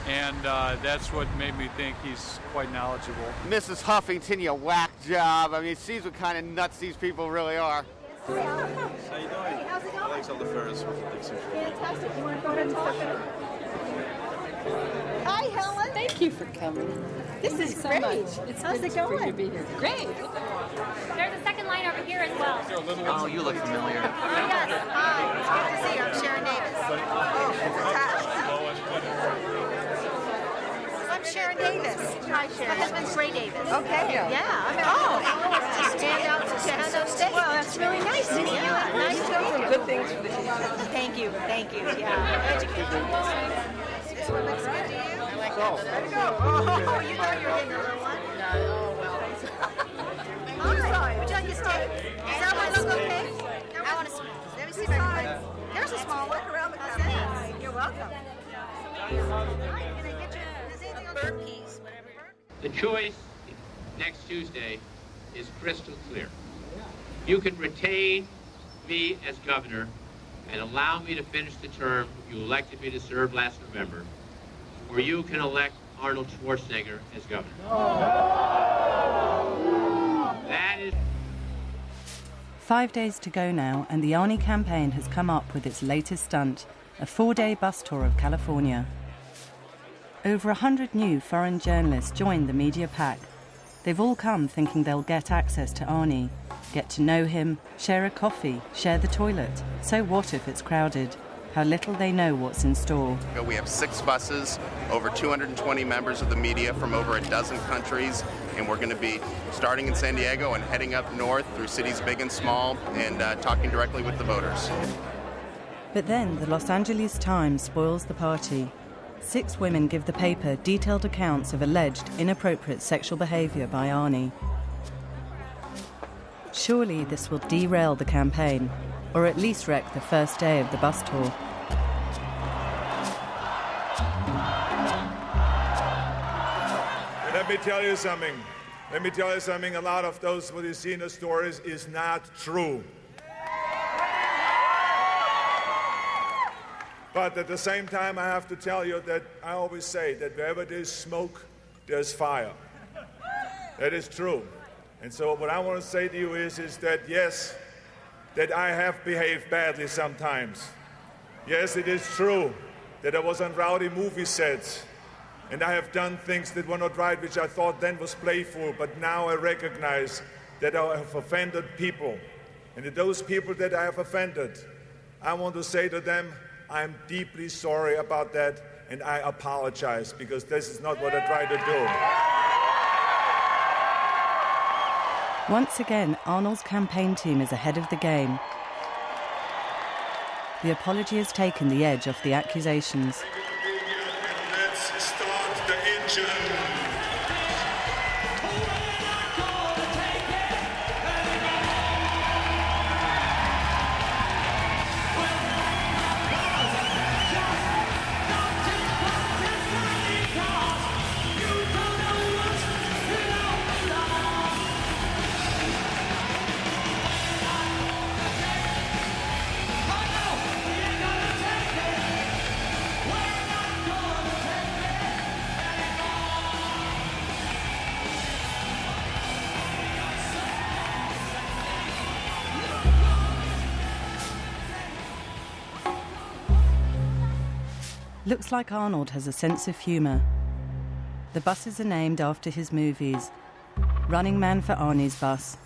and that's what made me think he's quite knowledgeable. Mrs. Huffington, you whack job. I mean, it sees what kind of nuts these people really are. How you doing? How's it going? Thanks on the Ferris. Fantastic. You want to go ahead and talk? Hi, Helen. Thank you for coming. This is so great. much. It's How's good it going? for you to be here. Great. There's a second line over here as well. Oh, you look familiar. Yes. Hi. It's good to see you. I'm Sharon Davis. Oh, I'm Sharon Davis. Hi, Sharon. My husband's Ray Davis. Okay. Yeah. Just stand out to stage. Well, that's really nice to meet you. Nice to meet you. Good things for the future. Thank you. Thank you. Yeah. Education. This one looks good to you. There you go. Oh, you know you're getting a little one. Hi. Would you like a steak? Does that one look okay? I want a small. Let me see if I can find. There's a small one. Around the camera. You're welcome. Hi, can I get you? Is anything on bird peas? Whatever. The choice next Tuesday is crystal clear. You can retain me as governor and allow me to finish the term you elected me to serve last November, or you can elect Arnold Schwarzenegger as governor. That is... 5 days to go now, and the Arnie campaign has come up with its latest stunt, a 4-day bus tour of California. Over 100 new foreign journalists joined the media pack. They've all come thinking they'll get access to Arnie, get to know him, share a coffee, share the toilet. So what if it's crowded? How little they know what's in store. We have 6 buses, over 220 members of the media from over a dozen countries, and we're going to be starting in San Diego and heading up north through cities big and small and talking directly with the voters. But then the Los Angeles Times spoils the party. 6 women give the paper detailed accounts of alleged inappropriate sexual behavior by Arnie. Surely this will derail the campaign, or at least wreck the first day of the bus tour. Let me tell you something. A lot of those what you see in the stories is not true. But at the same time, I have to tell you that I always say that wherever there's smoke, there's fire. That is true. And so what I want to say to you is that yes, that I have behaved badly sometimes. Yes, it is true that I was on rowdy movie sets and I have done things that were not right, which I thought then was playful, but now I recognize that I have offended people. And to those people that I have offended, I want to say to them, I'm deeply sorry about that and I apologize because this is not what I tried to do. Once again, Arnold's campaign team is ahead of the game. The apology has taken the edge off the accusations. Let's start the engine. Looks like Arnold has a sense of humour. The buses are named after his movies. Running Man for Arnie's bus.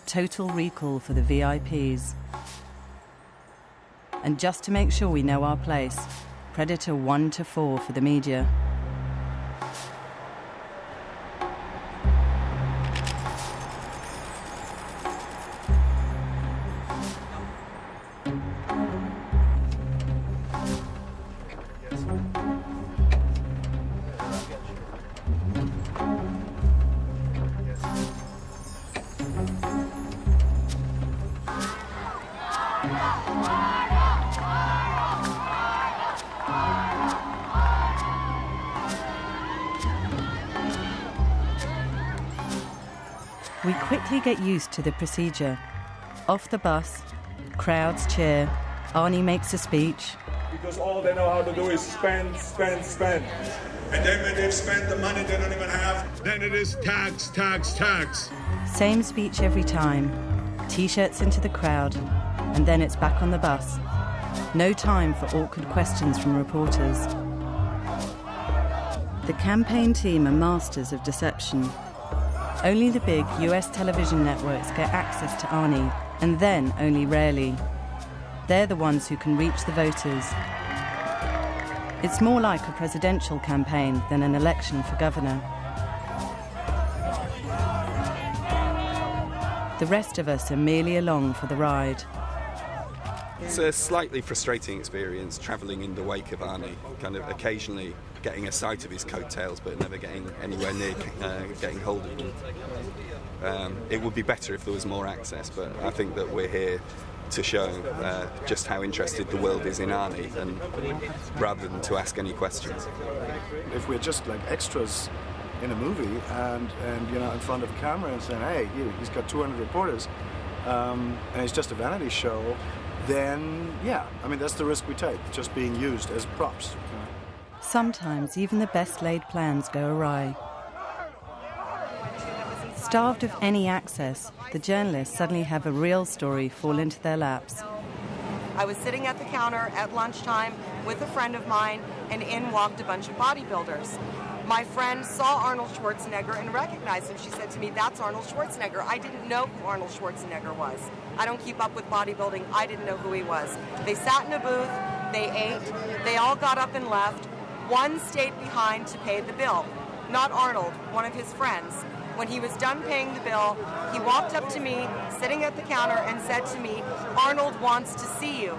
Total Recall for the VIPs. And just to make sure we know our place, Predator 1 to 4 for the media. We quickly get used to the procedure. Off the bus, crowds cheer, Arnie makes a speech. Because all they know how to do is spend, spend, spend. And then when they've spent the money they don't even have, then it is tax, tax, tax. Same speech every time. T-shirts into the crowd, and then it's back on the bus. No time for awkward questions from reporters. The campaign team are masters of deception. Only the big US television networks get access to Arnie, and then only rarely. They're the ones who can reach the voters. It's more like a presidential campaign than an election for governor. The rest of us are merely along for the ride. It's a slightly frustrating experience travelling in the wake of Arnie, kind of occasionally getting a sight of his coattails but never getting anywhere near getting hold of them. It would be better if there was more access, but I think that we're here to show just how interested the world is in Arnie, and rather than to ask any questions. If we're just like extras in a movie and you know, in front of a camera and saying, hey, he's got 200 reporters, and it's just a vanity show, then yeah, I mean, that's the risk we take, just being used as props. Sometimes even the best laid plans go awry. Starved of any access, the journalists suddenly have a real story fall into their laps. I was sitting at the counter at lunchtime with a friend of mine, and in walked a bunch of bodybuilders. My friend saw Arnold Schwarzenegger and recognized him. She said to me, "That's Arnold Schwarzenegger." I didn't know who Arnold Schwarzenegger was. I don't keep up with bodybuilding. I didn't know who he was. They sat in a booth, they ate, they all got up and left. One stayed behind to pay the bill. Not Arnold, one of his friends. When he was done paying the bill, he walked up to me, sitting at the counter, and said to me, "Arnold wants to see you."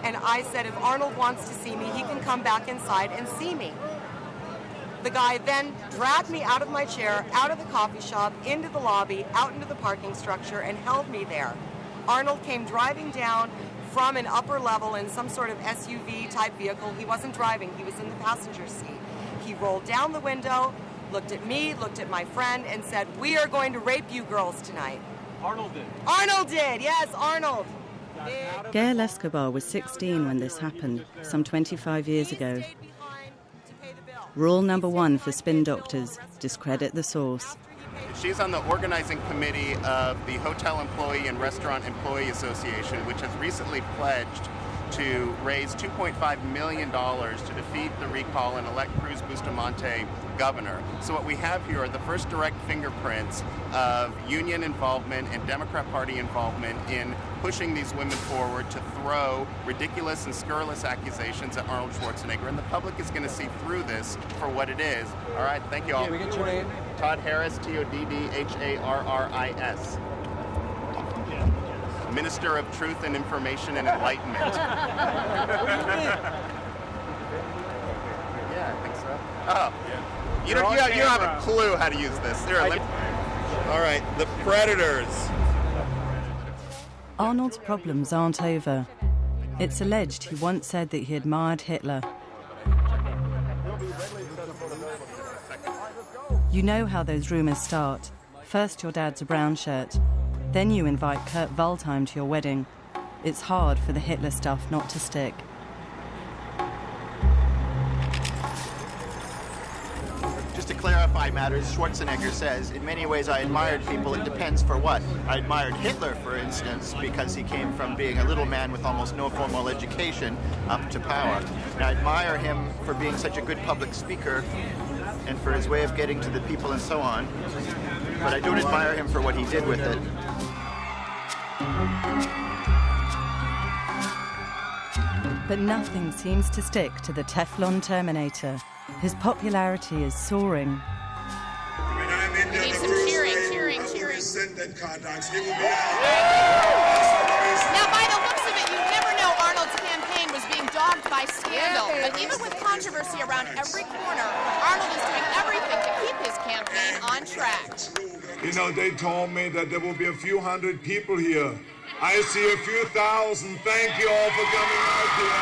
And I said, if Arnold wants to see me, he can come back inside and see me. The guy then dragged me out of my chair, out of the coffee shop, into the lobby, out into the parking structure, and held me there. Arnold came driving down from an upper level in some sort of SUV-type vehicle. He wasn't driving, he was in the passenger seat. He rolled down the window, looked at me, looked at my friend, and said, "We are going to rape you girls tonight." Arnold did. Arnold did, yes, Arnold. Gail Escobar was 16 when this happened, some 25 years ago. Rule number 1 for spin doctors, discredit the source. She's on the organizing committee of the Hotel Employee and Restaurant Employee Association, which has recently pledged to raise $2.5 million to defeat the recall and elect Cruz Bustamante governor. So what we have here are the first direct fingerprints of union involvement and Democrat Party involvement in pushing these women forward to throw ridiculous and scurrilous accusations at Arnold Schwarzenegger. And the public is going to see through this for what it is. All right, thank you all. Can we get your name? Todd Harris, Toddharris. Minister of Truth and Information and Enlightenment. Yeah, I think so. Oh, you don't have a clue how to use this. All right, the Predators. Arnold's problems aren't over. It's alleged he once said that he admired Hitler. You know how those rumours start. First your dad's a brown shirt. Then you invite Kurt Waldheim to your wedding. It's hard for the Hitler stuff not to stick. Just to clarify, Why Matters, Schwarzenegger says, in many ways I admired people. It depends for what. I admired Hitler, for instance, because he came from being a little man with almost no formal education up to power. And I admire him for being such a good public speaker and for his way of getting to the people and so on. But I don't admire him for what he did with it. But nothing seems to stick to the Teflon Terminator. His popularity is soaring. We need some cheering. Now, by the looks of it, you never know Arnold's campaign was being dogged by scandal. But even with controversy around every corner, Arnold is doing everything to keep his campaign on track. You know, they told me that there will be a few hundred people here. I see a few thousand. Thank you all for coming out here.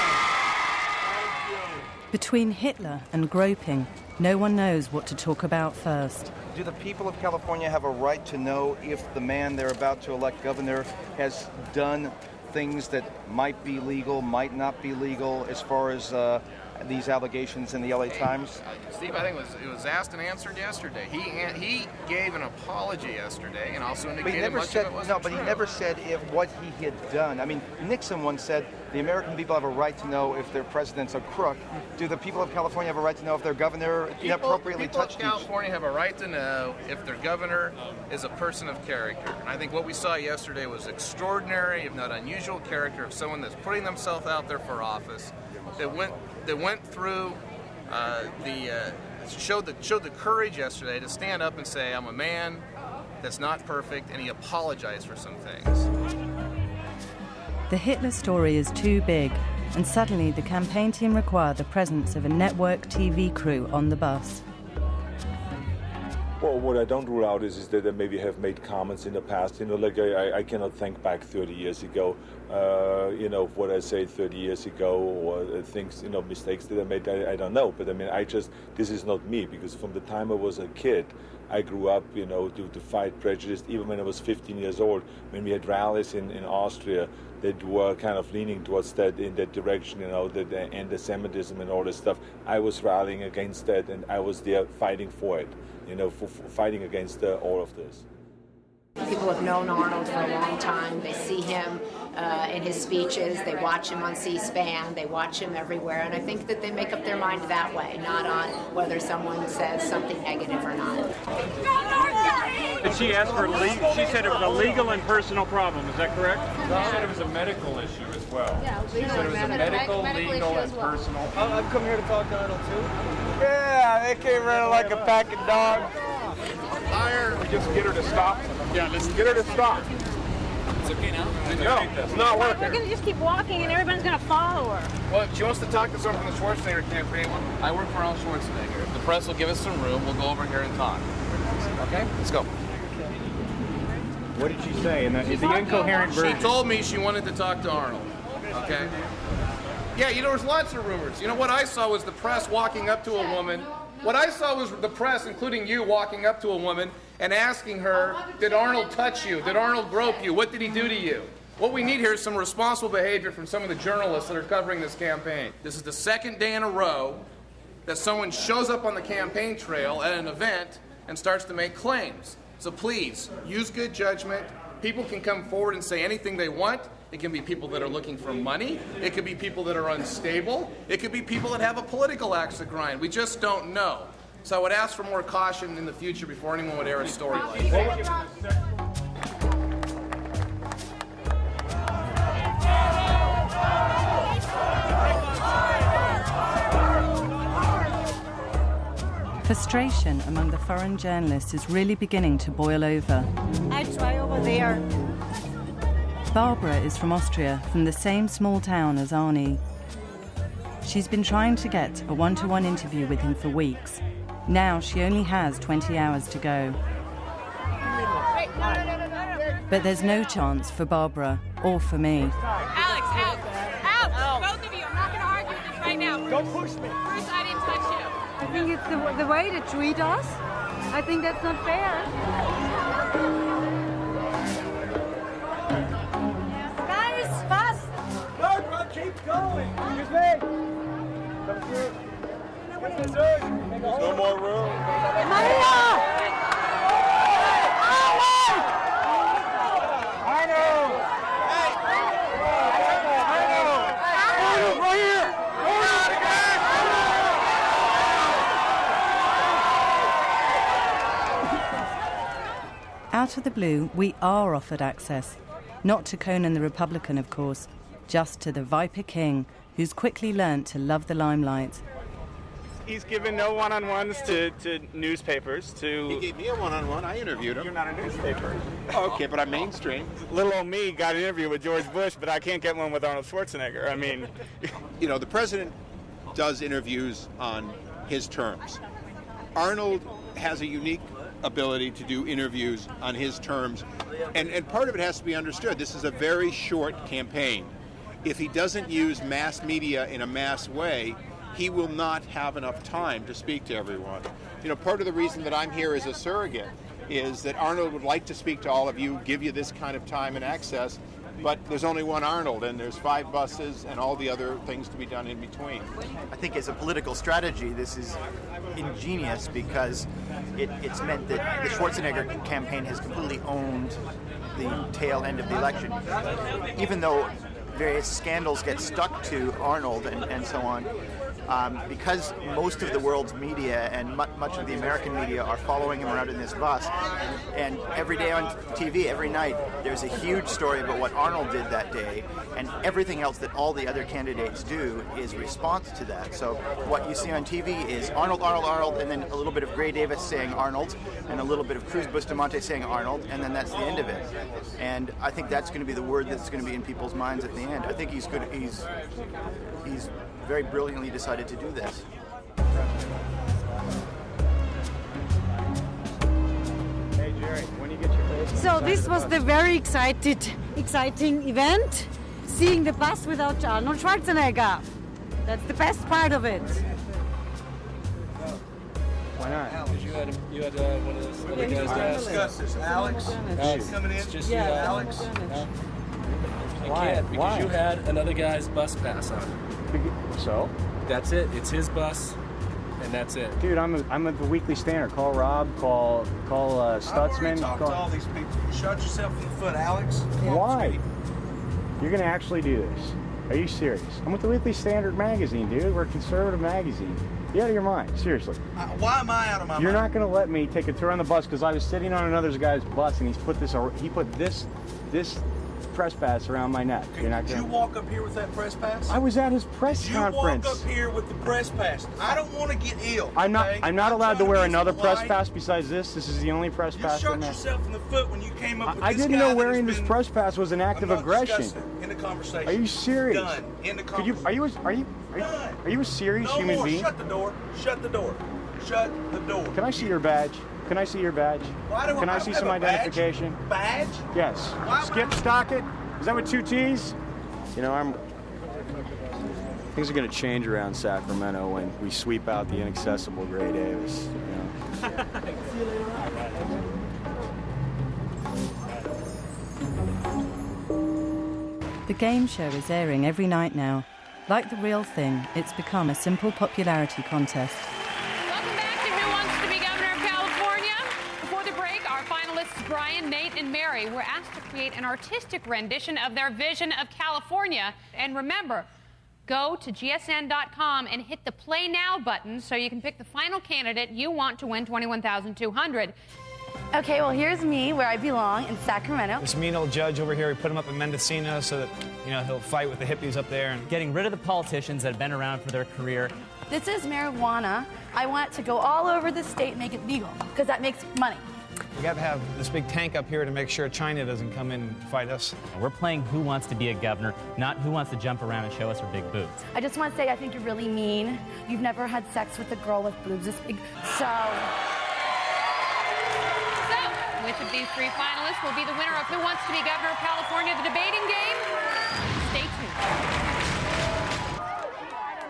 Between Hitler and groping, no one knows what to talk about first. Do the people of California have a right to know if the man they're about to elect governor has done things that might be legal, might not be legal, as far as these allegations in the LA Times? Steve, I think it was asked and answered yesterday. He gave an apology yesterday and also indicated much of it wasn't true. He never said what he had done. I mean, Nixon once said the American people have a right to know if their president's a crook. Do the people of California have a right to know if their governor inappropriately touched People of California have a right to know if their governor is a person of character. And I think what we saw yesterday was extraordinary, if not unusual, character of someone that's putting themselves out there for office, that went through showed the courage yesterday to stand up and say, I'm a man that's not perfect, and he apologized for some things. The Hitler story is too big, and suddenly the campaign team require the presence of a network TV crew on the bus. Well, what I don't rule out is that I maybe have made comments in the past. You know, like I cannot think back 30 years ago, what I said 30 years ago, or things, mistakes that I made, I don't know. But I mean, this is not me, because from the time I was a kid, I grew up, to fight prejudice. Even when I was 15 years old, when we had rallies in Austria that were kind of leaning towards that, in that direction, that anti-Semitism and all this stuff, I was rallying against that, and I was there fighting for it, for fighting against all of this. People have known Arnold for a long time. They see him in his speeches. They watch him on C-SPAN. They watch him everywhere. And I think that they make up their mind that way, not on whether someone says something negative or not. And she asked for she said it was a legal and personal problem. Is that correct? She said it was a medical issue as well. Yeah, she said it was a medical, legal, and personal. I've come here to talk to Arnold too. Yeah, they came running like a pack of dogs. We just get her to stop. Yeah, let's get her to stop. It's okay now? No, it's not working. We're going to just keep walking and everyone's going to follow her. Well, if she wants to talk to someone from the Schwarzenegger campaign, I work for Arnold Schwarzenegger. If the press will give us some room, we'll go over here and talk. Okay? Let's go. What did she say? And is the incoherent version? She told me she wanted to talk to Arnold. Okay? Yeah, there's lots of rumors. What I saw was the press walking up to a woman. What I saw was the press, including you, walking up to a woman and asking her, did Arnold touch you? Did Arnold grope you? What did he do to you? What we need here is some responsible behavior from some of the journalists that are covering this campaign. This is the second day in a row that someone shows up on the campaign trail at an event and starts to make claims. So please, use good judgment. People can come forward and say anything they want. It can be people that are looking for money. It could be people that are unstable. It could be people that have a political axe to grind. We just don't know. So I would ask for more caution in the future before anyone would air a story like that. Frustration among the foreign journalists is really beginning to boil over. I try over there. Barbara is from Austria, from the same small town as Arnie. She's been trying to get a one-to-one interview with him for weeks. Now she only has 20 hours to go. But there's no chance for Barbara or for me. Alex, out! Both of you, I'm not going to argue with this right now. Don't push me. Bruce, I didn't touch you. I think it's the way to treat us. I think that's not fair. Guys, fast! Barbara, keep going. Excuse me. Come through. No more room. Maria! Out of the blue, we are offered access. Not to Conan the Republican, of course, just to the Viper King, who's quickly learnt to love the limelight. He's given no one-on-ones to newspapers. He gave me a one-on-one. I interviewed him. You're not a newspaper. Okay, but I'm mainstream. Little old me got an interview with George Bush, but I can't get one with Arnold Schwarzenegger. I mean... You know, the president does interviews on his terms. Arnold has a unique ability to do interviews on his terms, and part of it has to be understood. This is a very short campaign. If he doesn't use mass media in a mass way, he will not have enough time to speak to everyone. You know, part of the reason that I'm here as a surrogate is that Arnold would like to speak to all of you, give you this kind of time and access, but there's only one Arnold, and there's 5 buses and all the other things to be done in between. I think as a political strategy, this is ingenious because it's meant that the Schwarzenegger campaign has completely owned the tail end of the election. Even though various scandals get stuck to Arnold and so on, because most of the world's media and much of the American media are following him around in this bus, and every day on TV, every night, there's a huge story about what Arnold did that day, and everything else that all the other candidates do is response to that. So what you see on TV is Arnold, Arnold, Arnold, and then a little bit of Gray Davis saying Arnold, and a little bit of Cruz Bustamante saying Arnold, and then that's the end of it. And I think that's going to be the word that's going to be in people's minds at the end. I think he's good. He's very brilliantly decided to do this. Hey Jerry, when you get your face. So this was the very exciting event, seeing the bus without Arnold Schwarzenegger. That's the best part of it. Why not? Because you had one of those other guys to ask. Discuss this. Alex coming in. It's just Yeah, you, Alex. Alex. You Why? can't, because Why? you had another guy's bus pass on. So? That's it. It's his bus, and that's it. Dude, I'm at the Weekly Standard. Call Rob. Call Stutzman. Talk to all these people. You shot yourself in the foot, Alex. Why? You're gonna actually do this? Are you serious? I'm with the Weekly Standard magazine, dude. We're a conservative magazine. You're out of your mind, seriously. Why am I out of my mind? You're not gonna let me take a tour on the bus because I was sitting on another guy's bus and he put this press pass around my neck. You're not Did gonna... you walk up here with that press pass? I was at his press conference. You walk up here with the press pass. I don't want to get ill. I'm not allowed to wear another press polite. pass besides this. This is the only press You pass. shot yourself in the foot when you came up with I this didn't guy know that wearing has this been- press pass was an act of I'm not aggression. discussing. In the conversation. Are you serious? Done. In the Could you? conversation. Are you a serious No human more. being? Shut the door. Shut the door. Shut the door. Can I see your badge? Can I see your badge? Well, I don't- Can I I see don't some have a badge. identification? Badge? Yes. Why would Skip Stockett? Is that with 2 T's? You know, things are going to change around Sacramento when we sweep out the inaccessible Gray Davis. You know? The game show is airing every night now. Like The Real Thing, it's become a simple popularity contest. Welcome back to Who Wants to Be Governor of California? Before the break, our finalists Brian, Nate, and Mary were asked to create an artistic rendition of their vision of California. And remember, go to gsn.com and hit the Play Now button so you can pick the final candidate you want to win $21,200. Okay, well, here's me where I belong in Sacramento. This mean old judge over here, we put him up in Mendocino so that, you know, he'll fight with the hippies up there. And getting rid of the politicians that have been around for their career. This is marijuana. I want it to go all over the state and make it legal, because that makes money. we got to have this big tank up here to make sure China doesn't come in and fight us. We're playing Who Wants to Be a Governor, not Who Wants to Jump Around and Show Us her big boobs. I just want to say I think you're really mean. You've never had sex with a girl with boobs this big, so... Which of these 3 finalists will be the winner of Who Wants to Be Governor of California, the debating game? Stay tuned.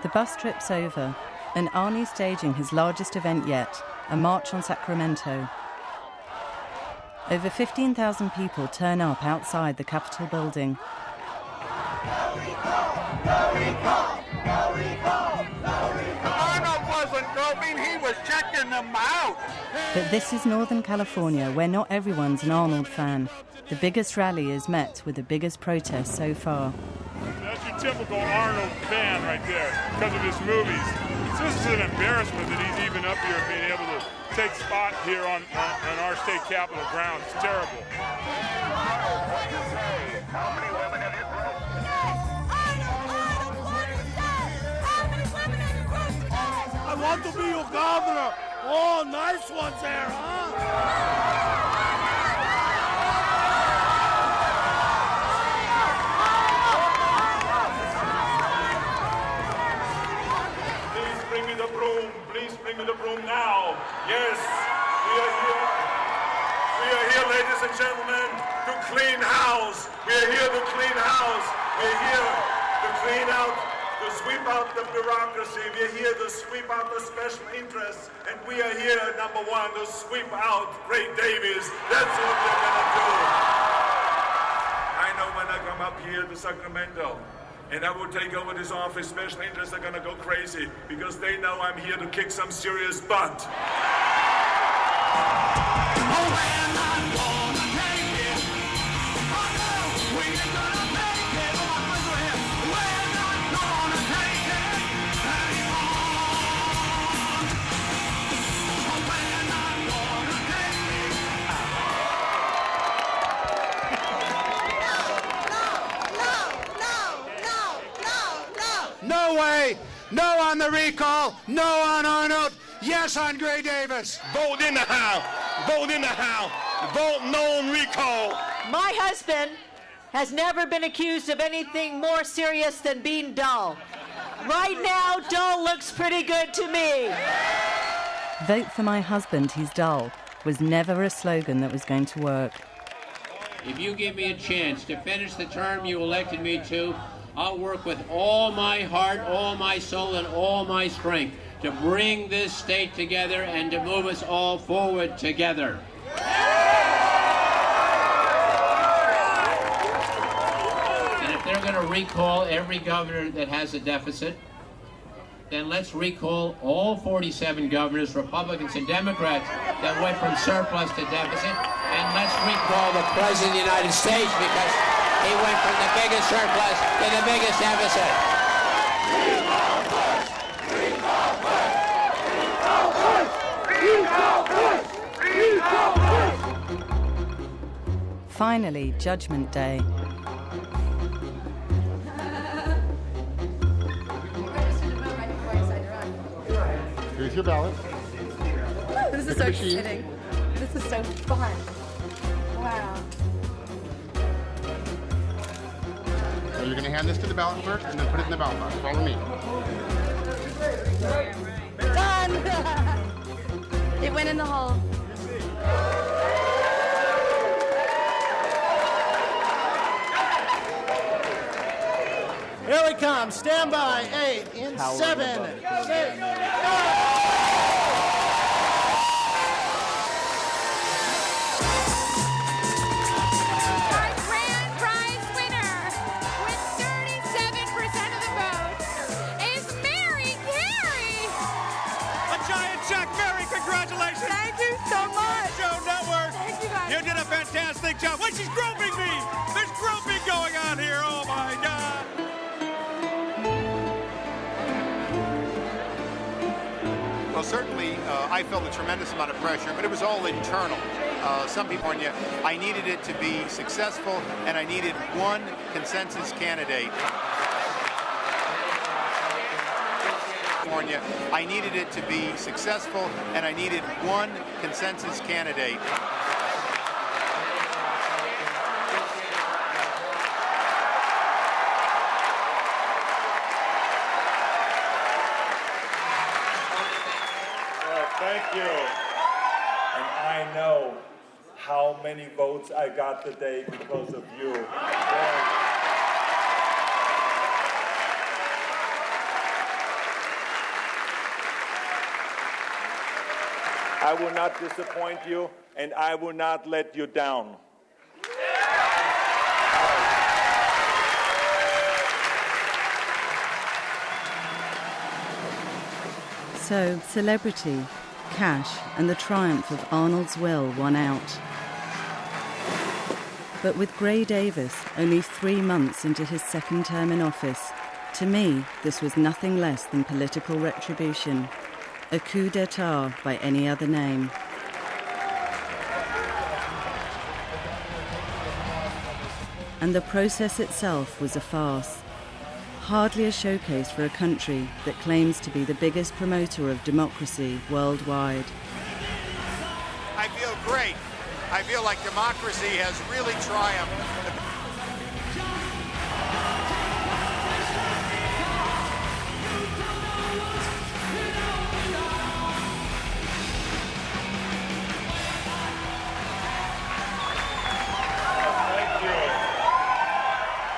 The bus trip's over, and Arnie's staging his largest event yet, a march on Sacramento. Over 15,000 people turn up outside the Capitol building. Arnold wasn't groping, he was checking them out. But this is Northern California, where not everyone's an Arnold fan. The biggest rally is met with the biggest protest so far. That's your typical Arnold fan right there, because of his movies. This is an embarrassment that he's even up here being able to take spot here on our state capitol grounds. It's terrible. I want to be your governor. Oh, nice ones there, huh? Please bring me the broom. Please bring me the broom now. Yes, we are here. We are here, ladies and gentlemen, to clean house. We are here to clean house. We are here to clean out, to sweep out the bureaucracy. We are here to sweep out the special interests. And we are here, number one, to sweep out Ray Davis. That's what we're going to do. I know when I come up here to Sacramento, and I will take over this office, special interests are going to go crazy because they know I'm here to kick some serious butt. No way! No on the recall! No on Arnold! Yes on Gray Davis! Vote in the House! Vote in the House! Vote no on recall! My husband has never been accused of anything more serious than being dull. Right now, dull looks pretty good to me. Vote for my husband, he's dull, was never a slogan that was going to work. If you give me a chance to finish the term you elected me to, I'll work with all my heart, all my soul, and all my strength to bring this state together and to move us all forward together. And if they're going to recall every governor that has a deficit, then let's recall all 47 governors, Republicans and Democrats, that went from surplus to deficit, and let's recall the President of the United States because he went from the biggest surplus to the biggest deficit. Finally, Judgment Day. Here's your ballot. This is so exciting. This is so fun. Wow. So you're going to hand this to the ballot first and then put it in the ballot box. Follow me. Done! It went in the hole. Here we come. Stand by. 8 in 7, 6. Congratulations! Thank you so much! Show Network! Thank you guys! You did a fantastic job! Wait, she's groping me! There's groping going on here! Oh my God! Well, certainly I felt a tremendous amount of pressure, but it was all internal. Some people, I needed it to be successful, and I needed one consensus candidate. I needed it to be successful, and I needed one consensus candidate. Thank you. And I know how many votes I got today because of you. I will not disappoint you, and I will not let you down. So, celebrity, cash, and the triumph of Arnold's will won out. But with Gray Davis only 3 months into his second term in office, to me, this was nothing less than political retribution. a coup d'etat by any other name. And the process itself was a farce. Hardly a showcase for a country that claims to be the biggest promoter of democracy worldwide. I feel great. I feel like democracy has really triumphed.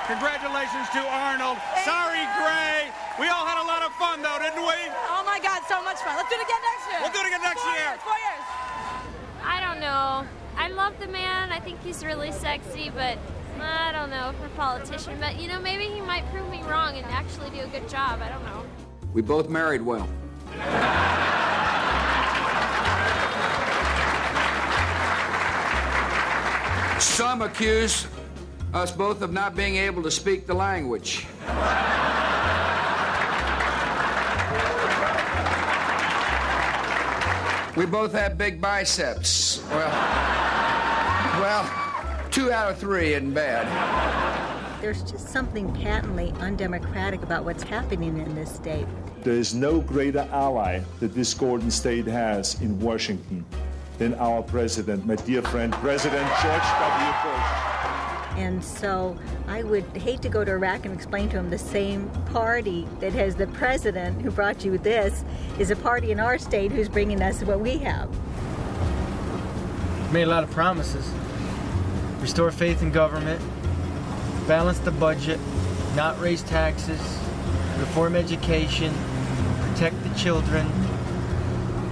Congratulations to Arnold. Sorry, Gray. We all had a lot of fun, though, didn't we? Oh, my God, so much fun. Let's do it again next year. We'll do it again next year. 4 years. I don't know. I love the man. I think he's really sexy, but I don't know for a politician. But, you know, maybe he might prove me wrong and actually do a good job. I don't know. We both married well. Some accuse us both of not being able to speak the language. We both have big biceps. Well, 2 out of 3 isn't bad. There's just something patently undemocratic about what's happening in this state. There is no greater ally that this Golden State has in Washington than our president, my dear friend, President George W. Bush. And so I would hate to go to Iraq and explain to him the same party that has the president who brought you this is a party in our state who's bringing us what we have. Made a lot of promises. Restore faith in government, balance the budget, not raise taxes, reform education, protect the children,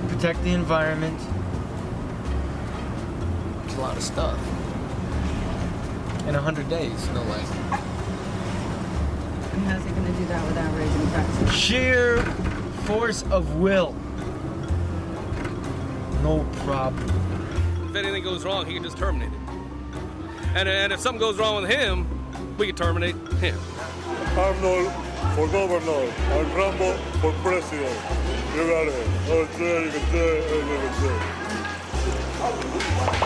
protect the environment. It's a lot of stuff. In 100 days, no way. And how's he going to do that without raising taxes? Sheer force of will. No problem. If anything goes wrong, he can just terminate it. And if something goes wrong with him, we can terminate him. Arnold for governor and Rambo for president. You got it. Oh, you can say,